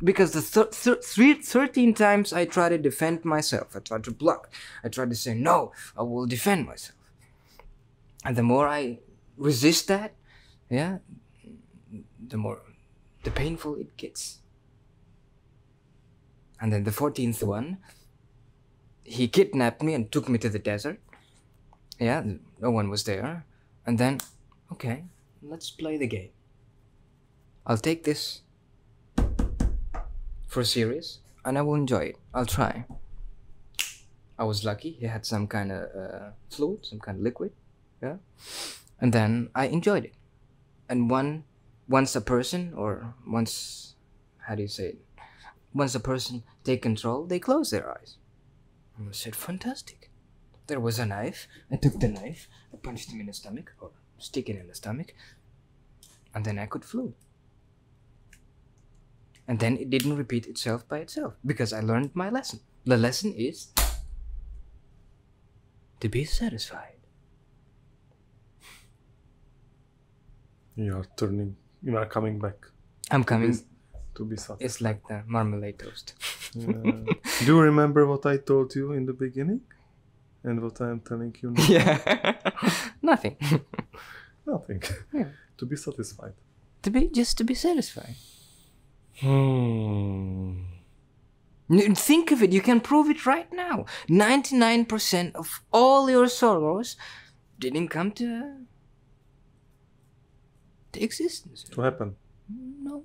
Because the 13 times I tried to defend myself, I tried to block, I tried to say, no, I will defend myself. And the more I resist that, yeah, the painful it gets. And then the 14th one, he kidnapped me and took me to the desert. Yeah, no one was there. And then, okay, let's play the game. I'll take this for serious, and I will enjoy it. I'll try. I was lucky. He had some kind of fluid, some kind of liquid. Yeah, and then I enjoyed it. And once a person take control, they close their eyes. And I said, fantastic. There was a knife. I took the knife. I punched him in the stomach, or stick it in the stomach, and then I could flew. And then it didn't repeat itself by itself, because I learned my lesson. The lesson is to be satisfied. You are coming back. I'm coming. To be satisfied. It's like the marmalade toast. Yeah. Do you remember what I told you in the beginning? And what I am telling you now? Yeah. Nothing. Nothing. Yeah. To be satisfied. Just to be satisfied. Hmm. Think of it. You can prove it right now. 99% of all your sorrows didn't come to existence. To happen. No.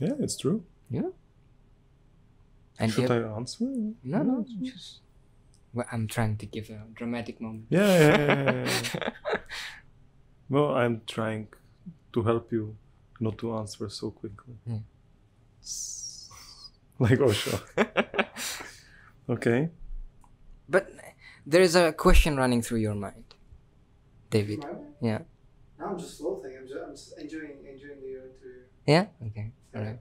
Yeah, it's true. Yeah. And Should you- I answer? No. Just. Well, I'm trying to give a dramatic moment. Yeah. Well, I'm trying to help you not to answer so quickly. Hmm. Like Osho. Okay. But there is a question running through your mind, David. Mine? Yeah. No, I'm just floating. I'm just enjoying the interview. Yeah. Okay. All right.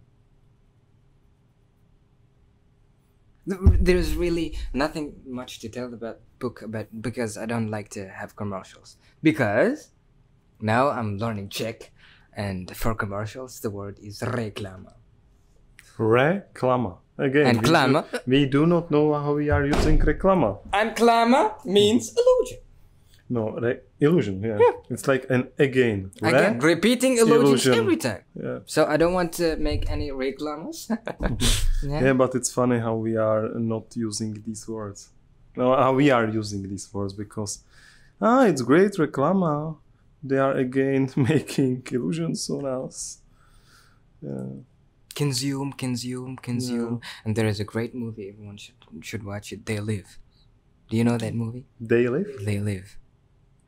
There's really nothing much to tell about book about because I don't like to have commercials. Because now I'm learning Czech, and for commercials the word is reklama. Reklama. Again, And klama. we do not know how we are using reklama. And klama means illusion. No, illusion, yeah. It's like an again. Again, repeating illusions illusion. every time. Yeah. So I don't want to make any reklamas. Yeah, but it's funny how we are not using these words. No, how we are using these words because, it's great reklama. They are again making illusions on us. Yeah. Consume. And there is a great movie, everyone should watch it. They Live. Do you know that movie? They live? They Live.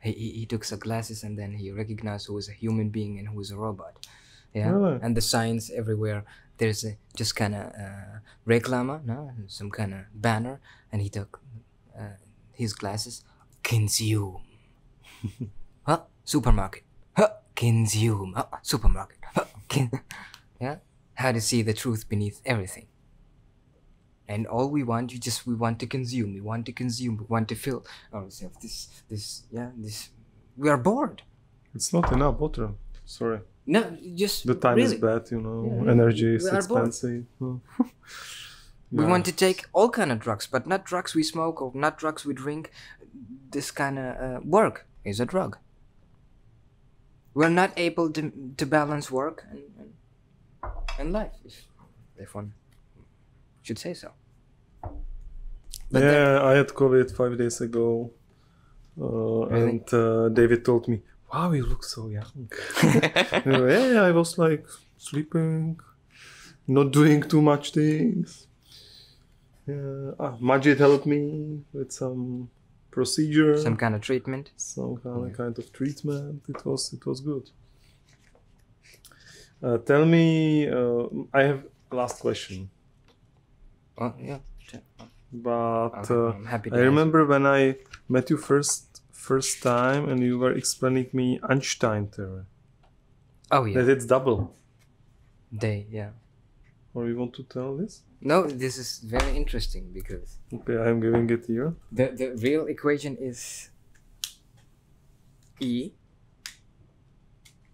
He took some glasses and then he recognized who was a human being and who was a robot. Yeah. Really? And the signs everywhere. There's a just kind of reklama, no, some kind of banner, and he took his glasses. Consume. Supermarket. Consume. Supermarket. Yeah. How to see the truth beneath everything. And all we want, we want to consume. We want to fill ourselves. This. We are bored. It's not enough water. Sorry. No, just The time really. is bad, you know. Yeah, Energy is we are bored. expensive. We Yeah. want to take all kind of drugs, but not drugs we smoke or not drugs we drink. This kind of work is a drug. We're not able to balance work and life, if one should say so. But I had COVID 5 days ago, Really? and David told me, "Wow, you look so young." Yeah, I was like sleeping, not doing too much things. Majid helped me with some procedure, some kind of treatment. some kind of treatment. It was good. Tell me, I have last question, Oh yeah. but Okay, I'm happy to I answer. remember when I met you first time, and you were explaining me Einstein theory, Oh yeah. that it's double. Yeah. Or you want to tell this? No, this is very interesting because Okay, I'm giving it here. the real equation is E,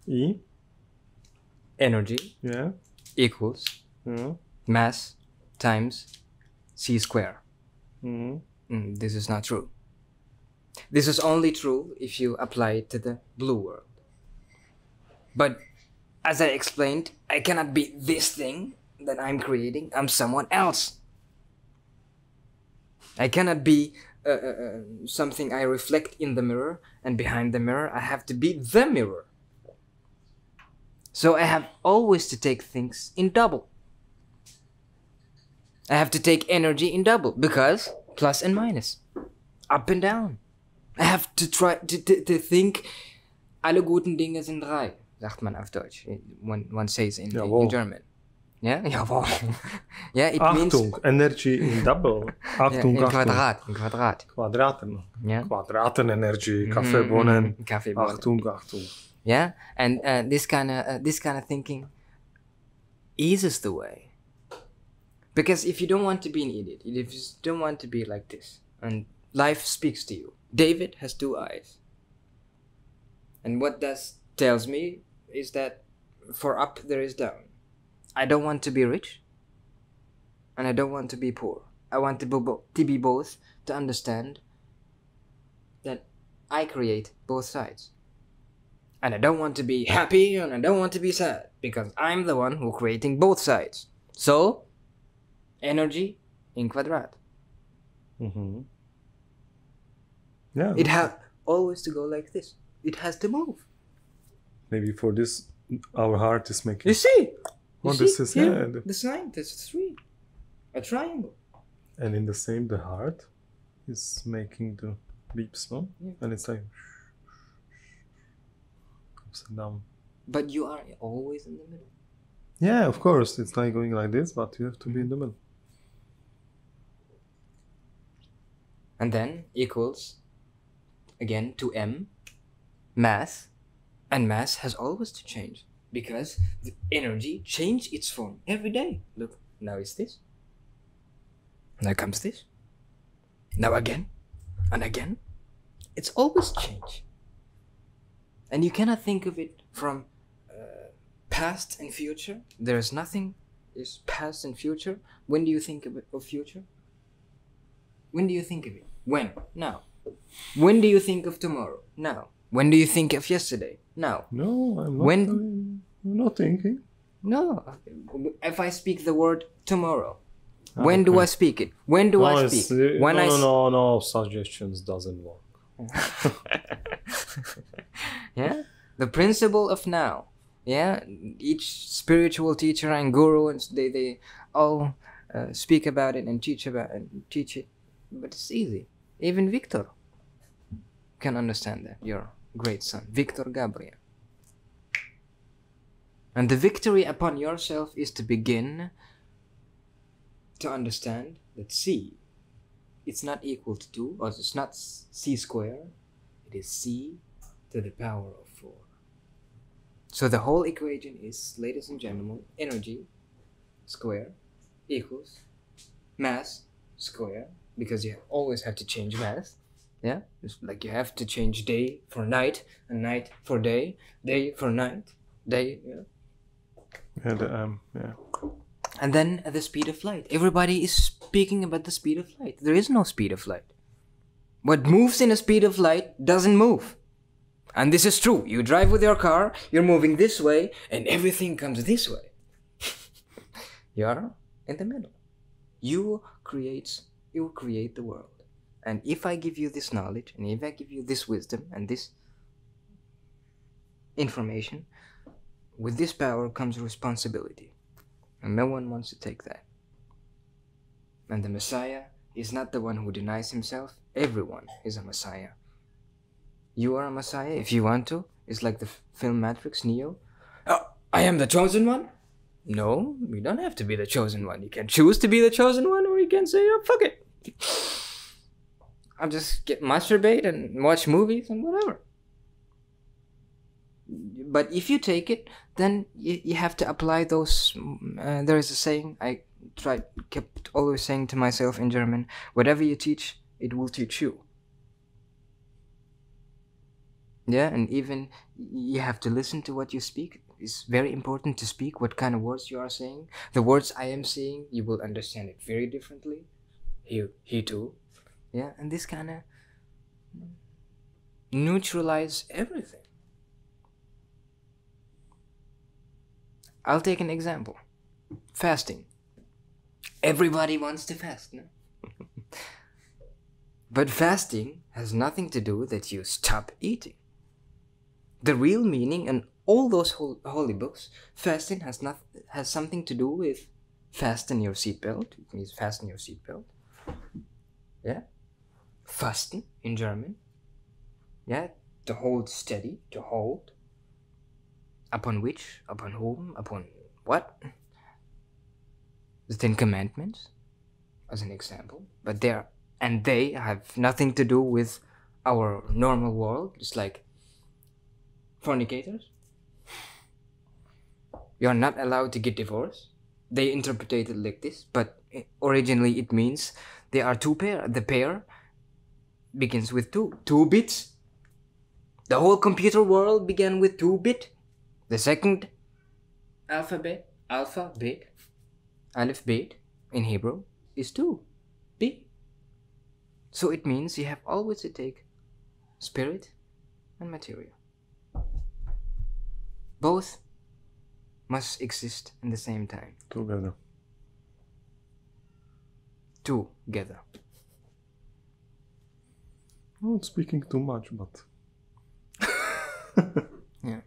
E, energy, yeah, equals yeah. mass times c square. Mm-hmm. This is not true. This is only true if you apply it to the blue world. But as I explained, I cannot be this thing that I'm creating. I'm someone else. I cannot be something I reflect in the mirror, and behind the mirror I have to be the mirror. So I have always to take things in double. I have to take energy in double because plus and minus, up and down. I have to try to think. Alle guten Dinge sind drei, sagt man auf Deutsch. One says in German. Yeah, jawohl. Yeah, it means Achtung, energy in double. Achtung, in Achtung. Quadrat. Quadraten. Yeah. Quadraten energy. Kaffeebohnen. Kaffeebohnen. Achtung, Achtung. Yeah, and this kind of thinking eases the way. Because if you don't want to be an idiot, if you don't want to be like this, and life speaks to you, David has two eyes. And what that tells me is that for up there is down. I don't want to be rich, and I don't want to be poor. I want to be both, to understand that I create both sides. And I don't want to be happy, and I don't want to be sad, because I'm the one who's creating both sides. So, energy in quadrat. Mm-hmm. Yeah. It has always to go like this. It has to move. Maybe for this, our heart is making. You see? Oh, You this see? is Here, yeah. the sign, that's 3. A triangle. And in the same, the heart is making the beeps, no? Yeah. And it's like ups and down. But you are always in the middle. Yeah, of course, it's like going like this, but you have to be in the middle. And then equals, again, to M, mass. And mass has always to change. Because the energy changes its form every day. Look, now it's this. Now comes this. Now again. And again. It's always change. And you cannot think of it from past and future. There is nothing is past and future. When do you think of future? When do you think of it? When? Now. When do you think of tomorrow? Now. When do you think of yesterday? Now. No, I'm not. When- I'm not thinking. No. If I speak the word tomorrow, when do I speak it? When do I speak? When no, suggestions doesn't work. Yeah, the principle of now. Yeah, each spiritual teacher and guru and they all speak about it and teach about it and teach it, but it's easy. Even Victor can understand that. Your great son, Victor Gabriel. And the victory upon yourself is to begin to understand that C, it's not equal to 2, or it's not C squared, it is C to the power of 4. So the whole equation is, ladies and gentlemen, energy square equals mass square, because you always have to change mass. Yeah, it's like you have to change day for night and night for day for night, day, yeah. Yeah. And then at the speed of light. Everybody is speaking about the speed of light. There is no speed of light. What moves in the speed of light doesn't move. And this is true. You drive with your car, you're moving this way, and everything comes this way. You're in the middle. You create the world. And if I give you this knowledge, and if I give you this wisdom and this information, with this power comes responsibility. And no one wants to take that. And the Messiah is not the one who denies himself. Everyone is a Messiah. You are a Messiah if you want to. It's like the film Matrix, Neo. Oh, I am the chosen one? No, you don't have to be the chosen one. You can choose to be the chosen one, or you can say, oh, fuck it. I'll just masturbate and watch movies and whatever. But if you take it, then you have to apply those. There is a saying I kept always saying to myself in German: whatever you teach, it will teach you. Yeah, and even you have to listen to what you speak. It's very important to speak what kind of words you are saying. The words I am saying, you will understand it very differently. He too. Yeah, and this kind of neutralize everything. I'll take an example. Fasting. Everybody wants to fast, no? But fasting has nothing to do that you stop eating. The real meaning in all those holy books, fasting has something to do with fasten your seatbelt. It means fasten your seatbelt. Yeah? Fasten in German. Yeah? To hold steady, to hold. Upon which? Upon whom? Upon what? The 10 Commandments, as an example. But they have nothing to do with our normal world. It's like fornicators. You're not allowed to get divorced. They interpret it like this, but originally it means they are two pair. The pair begins with 2 bits. The whole computer world began with 2 bit. The second alphabet, Aleph Bet in Hebrew is 2, B. So it means you have always to take spirit and material. Both must exist in the same time. Together. Together. I'm not speaking too much, but... Yeah.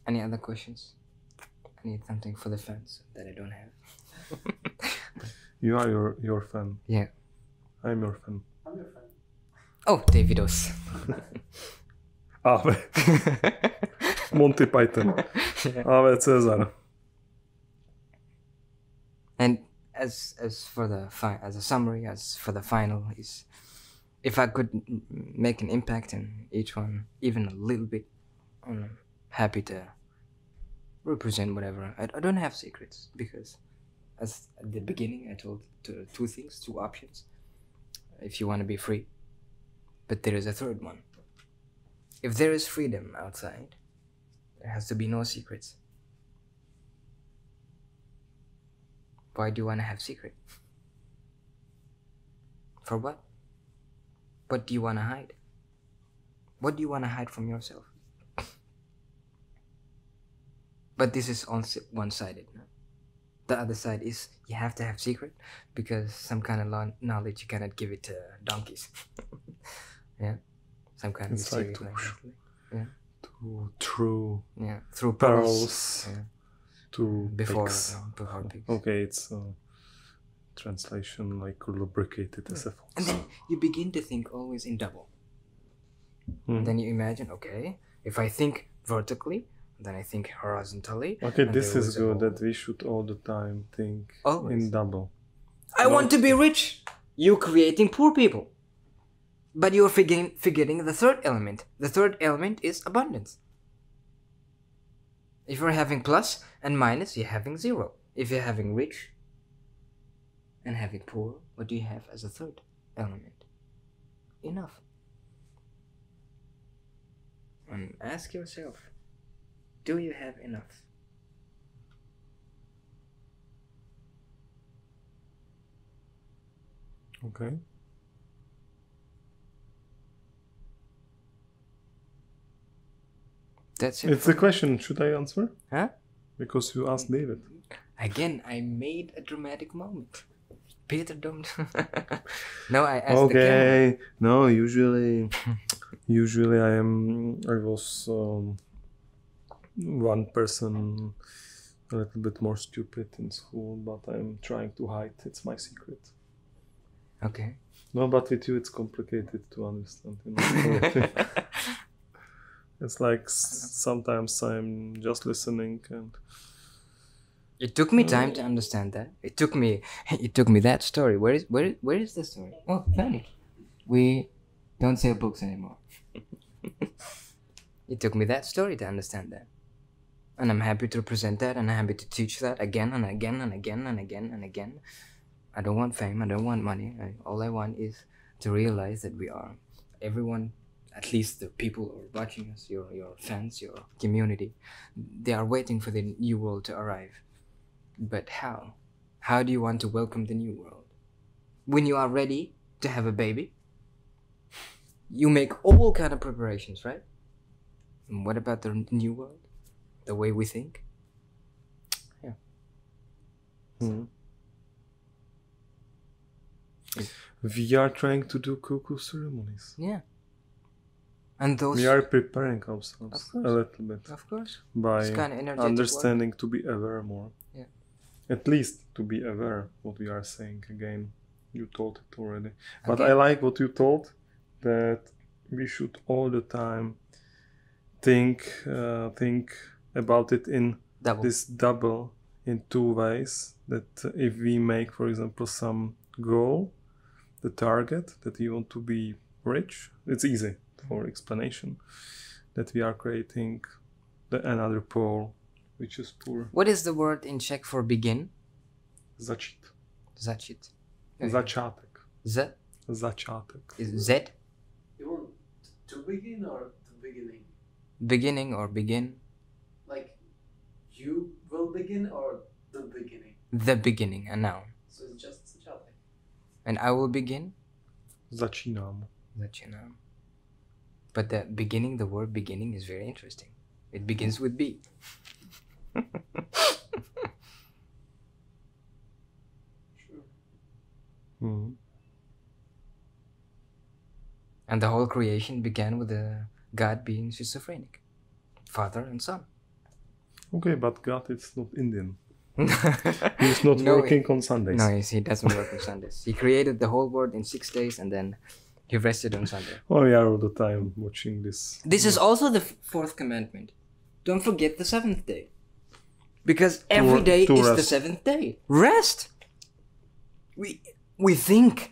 Any other questions? I need something for the fans that I don't have. You are your fan. Yeah. I'm your fan. I'm your friend. Oh, Davidos. Ave. Monty Python. Yeah. Ave Cesar. And as for the as a summary, as for the final, is if I could make an impact in each one, even a little bit, I'm happy to represent whatever. I don't have secrets because As at the beginning, I told two things, two options. If you want to be free, but there is a third one. If there is freedom outside, there has to be no secrets. Why do you want to have secret? For what? What do you want to hide? What do you want to hide from yourself? But this is one-sided. No? The other side is you have to have secret because some kind of knowledge you cannot give it to donkeys. Yeah, some kind It's of like mysterious language. Yeah, through pearls. Yeah. To Before pigs. pigs. Okay, it's translation like lubricated as a And then you begin to think always in double. And then you imagine, okay, if I think vertically, then I think horizontally. Okay, and this there is was a good ball. that we should all the time think Always. in double. I want to be rich. You creating poor people. But you're forgetting the third element. The third element is abundance. If you're having plus and minus, you're having zero. If you're having rich and having poor, what do you have as a third element? Enough. And ask yourself, do you have enough? Okay. That's it. It's a question. Should I answer? Huh? Because you asked David. Again, I made a dramatic moment. Peter, don't. No, I asked the camera. Okay. No, usually I was one person a little bit more stupid in school, but I'm trying to hide. It's my secret. Okay. No, but with you it's complicated to understand. You know? It's like sometimes I'm just listening and It took me time to understand that. It took me that story. Where is the story? Oh, found it. We don't sell books anymore. It took me that story to understand that. And I'm happy to present that, and I'm happy to teach that again and again and again and again and again. I don't want fame, I don't want money. All I want is to realize that we are, everyone, at least the people who are watching us, your fans, your community, they are waiting for the new world to arrive. But how? How do you want to welcome the new world? When you are ready to have a baby, you make all kind of preparations, right? And what about the new world? The way we think? Yeah. we are trying to do cuckoo ceremonies. Yeah. And those... We are preparing ourselves Of a course. little bit Of course. by It's kind of energetic understanding to be aware more. Yeah. At least to be aware what we are saying again. You told it already. But Okay. I like what you told, that we should all the time think about it in Double. this double in two ways. That if we make, for example, some goal, the target that we want to be rich, it's easy for explanation. That we are creating another pole, which is poor. What is the word in Czech for begin? Začít. Začít. Začátek. Z Začátek. is Z. You want to begin or the beginning? Beginning or begin. Like, you will begin or the beginning? The beginning, a noun. So it's just začátek. And I will begin. Začínám. Začínám. But the beginning, the word beginning is very interesting. It begins with B. Sure. Mhm. And the whole creation began with the God being schizophrenic. Father and son. Okay, but God is not Indian. He's not No, working on Sundays. No, he doesn't work on Sundays. He created the whole world in 6 days and then he rested on Sunday. Oh, we are all the time watching this. This is also the fourth commandment. Don't forget the seventh day. Because every day to is the rest. seventh day. Rest! We think,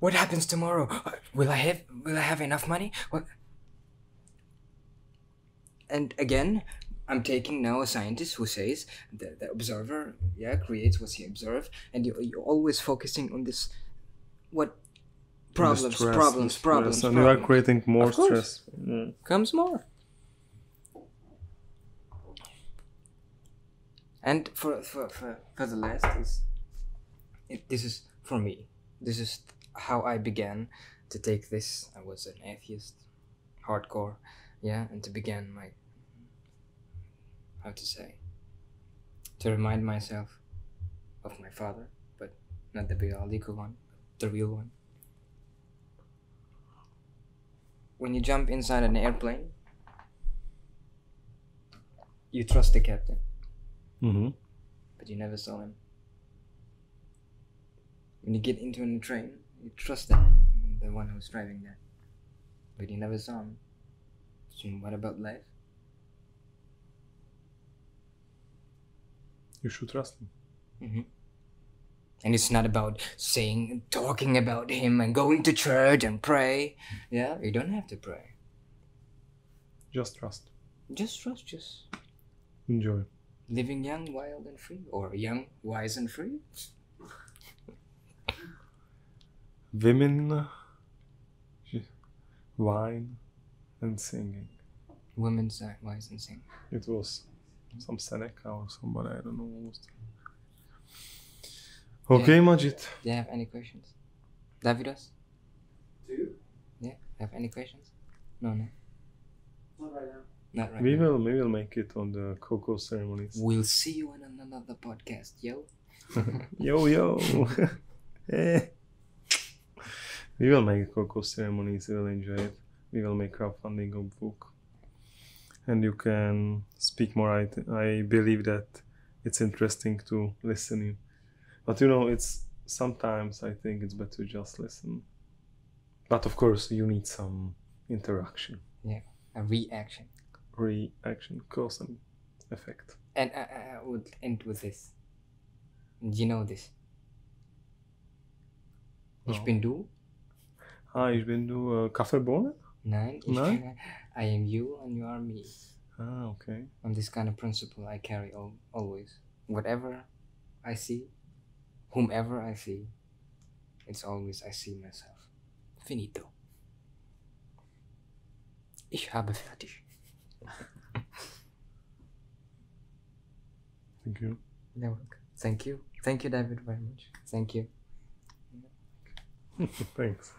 what happens tomorrow? Will I have enough money? What? And again, I'm taking now a scientist who says the observer, creates what he observed, and you're always focusing on this, what problems, The stress, problems, the stress, problems, and you are problems. creating more Of course. stress. Yeah. Comes more. And for the last is, this is for me. This is how I began to take this. I was an atheist, hardcore, and to begin my, how to say, to remind myself of my father, but not the biological one, the real one. When you jump inside an airplane, you trust the captain, Mm-hmm. but you never saw him. When you get into a train, you trust them, the one who's driving there, but you never saw him. So what about life? You should trust him. Mm-hmm. And it's not about talking about him and going to church and pray. Yeah, you don't have to pray. Just trust. Just trust, just Enjoy. living young, wild and free, or young, wise and free. Women, wine, and singing. Women's wise and sing. It was some Seneca or somebody, I don't know. Okay, Majid. Do you have any questions? Davidos? Do you? Yeah, have any questions? No. Not right now. Not right We now. will make it on the cocoa ceremonies. We'll see you in another podcast, yo. Yo. Eh. We will make cocoa ceremonies, we will enjoy it. We will make crowdfunding of book. And you can speak more. I believe that it's interesting to listen you. But it's sometimes I think it's better to just listen. But of course you need some interaction. Yeah, a reaction. Reaction, cause and effect. And I would end with this. You know this. Ich No. bin du. Ich bin du Kaffeebohnen? Nein, Nein? I am you and you are me. Okay. On this kind of principle I carry always. Whatever I see, whomever I see, it's always I see myself. Finito. Ich habe fertig. Thank you. You're welcome. Thank you. Thank you, David, very much. Thank you. Thanks.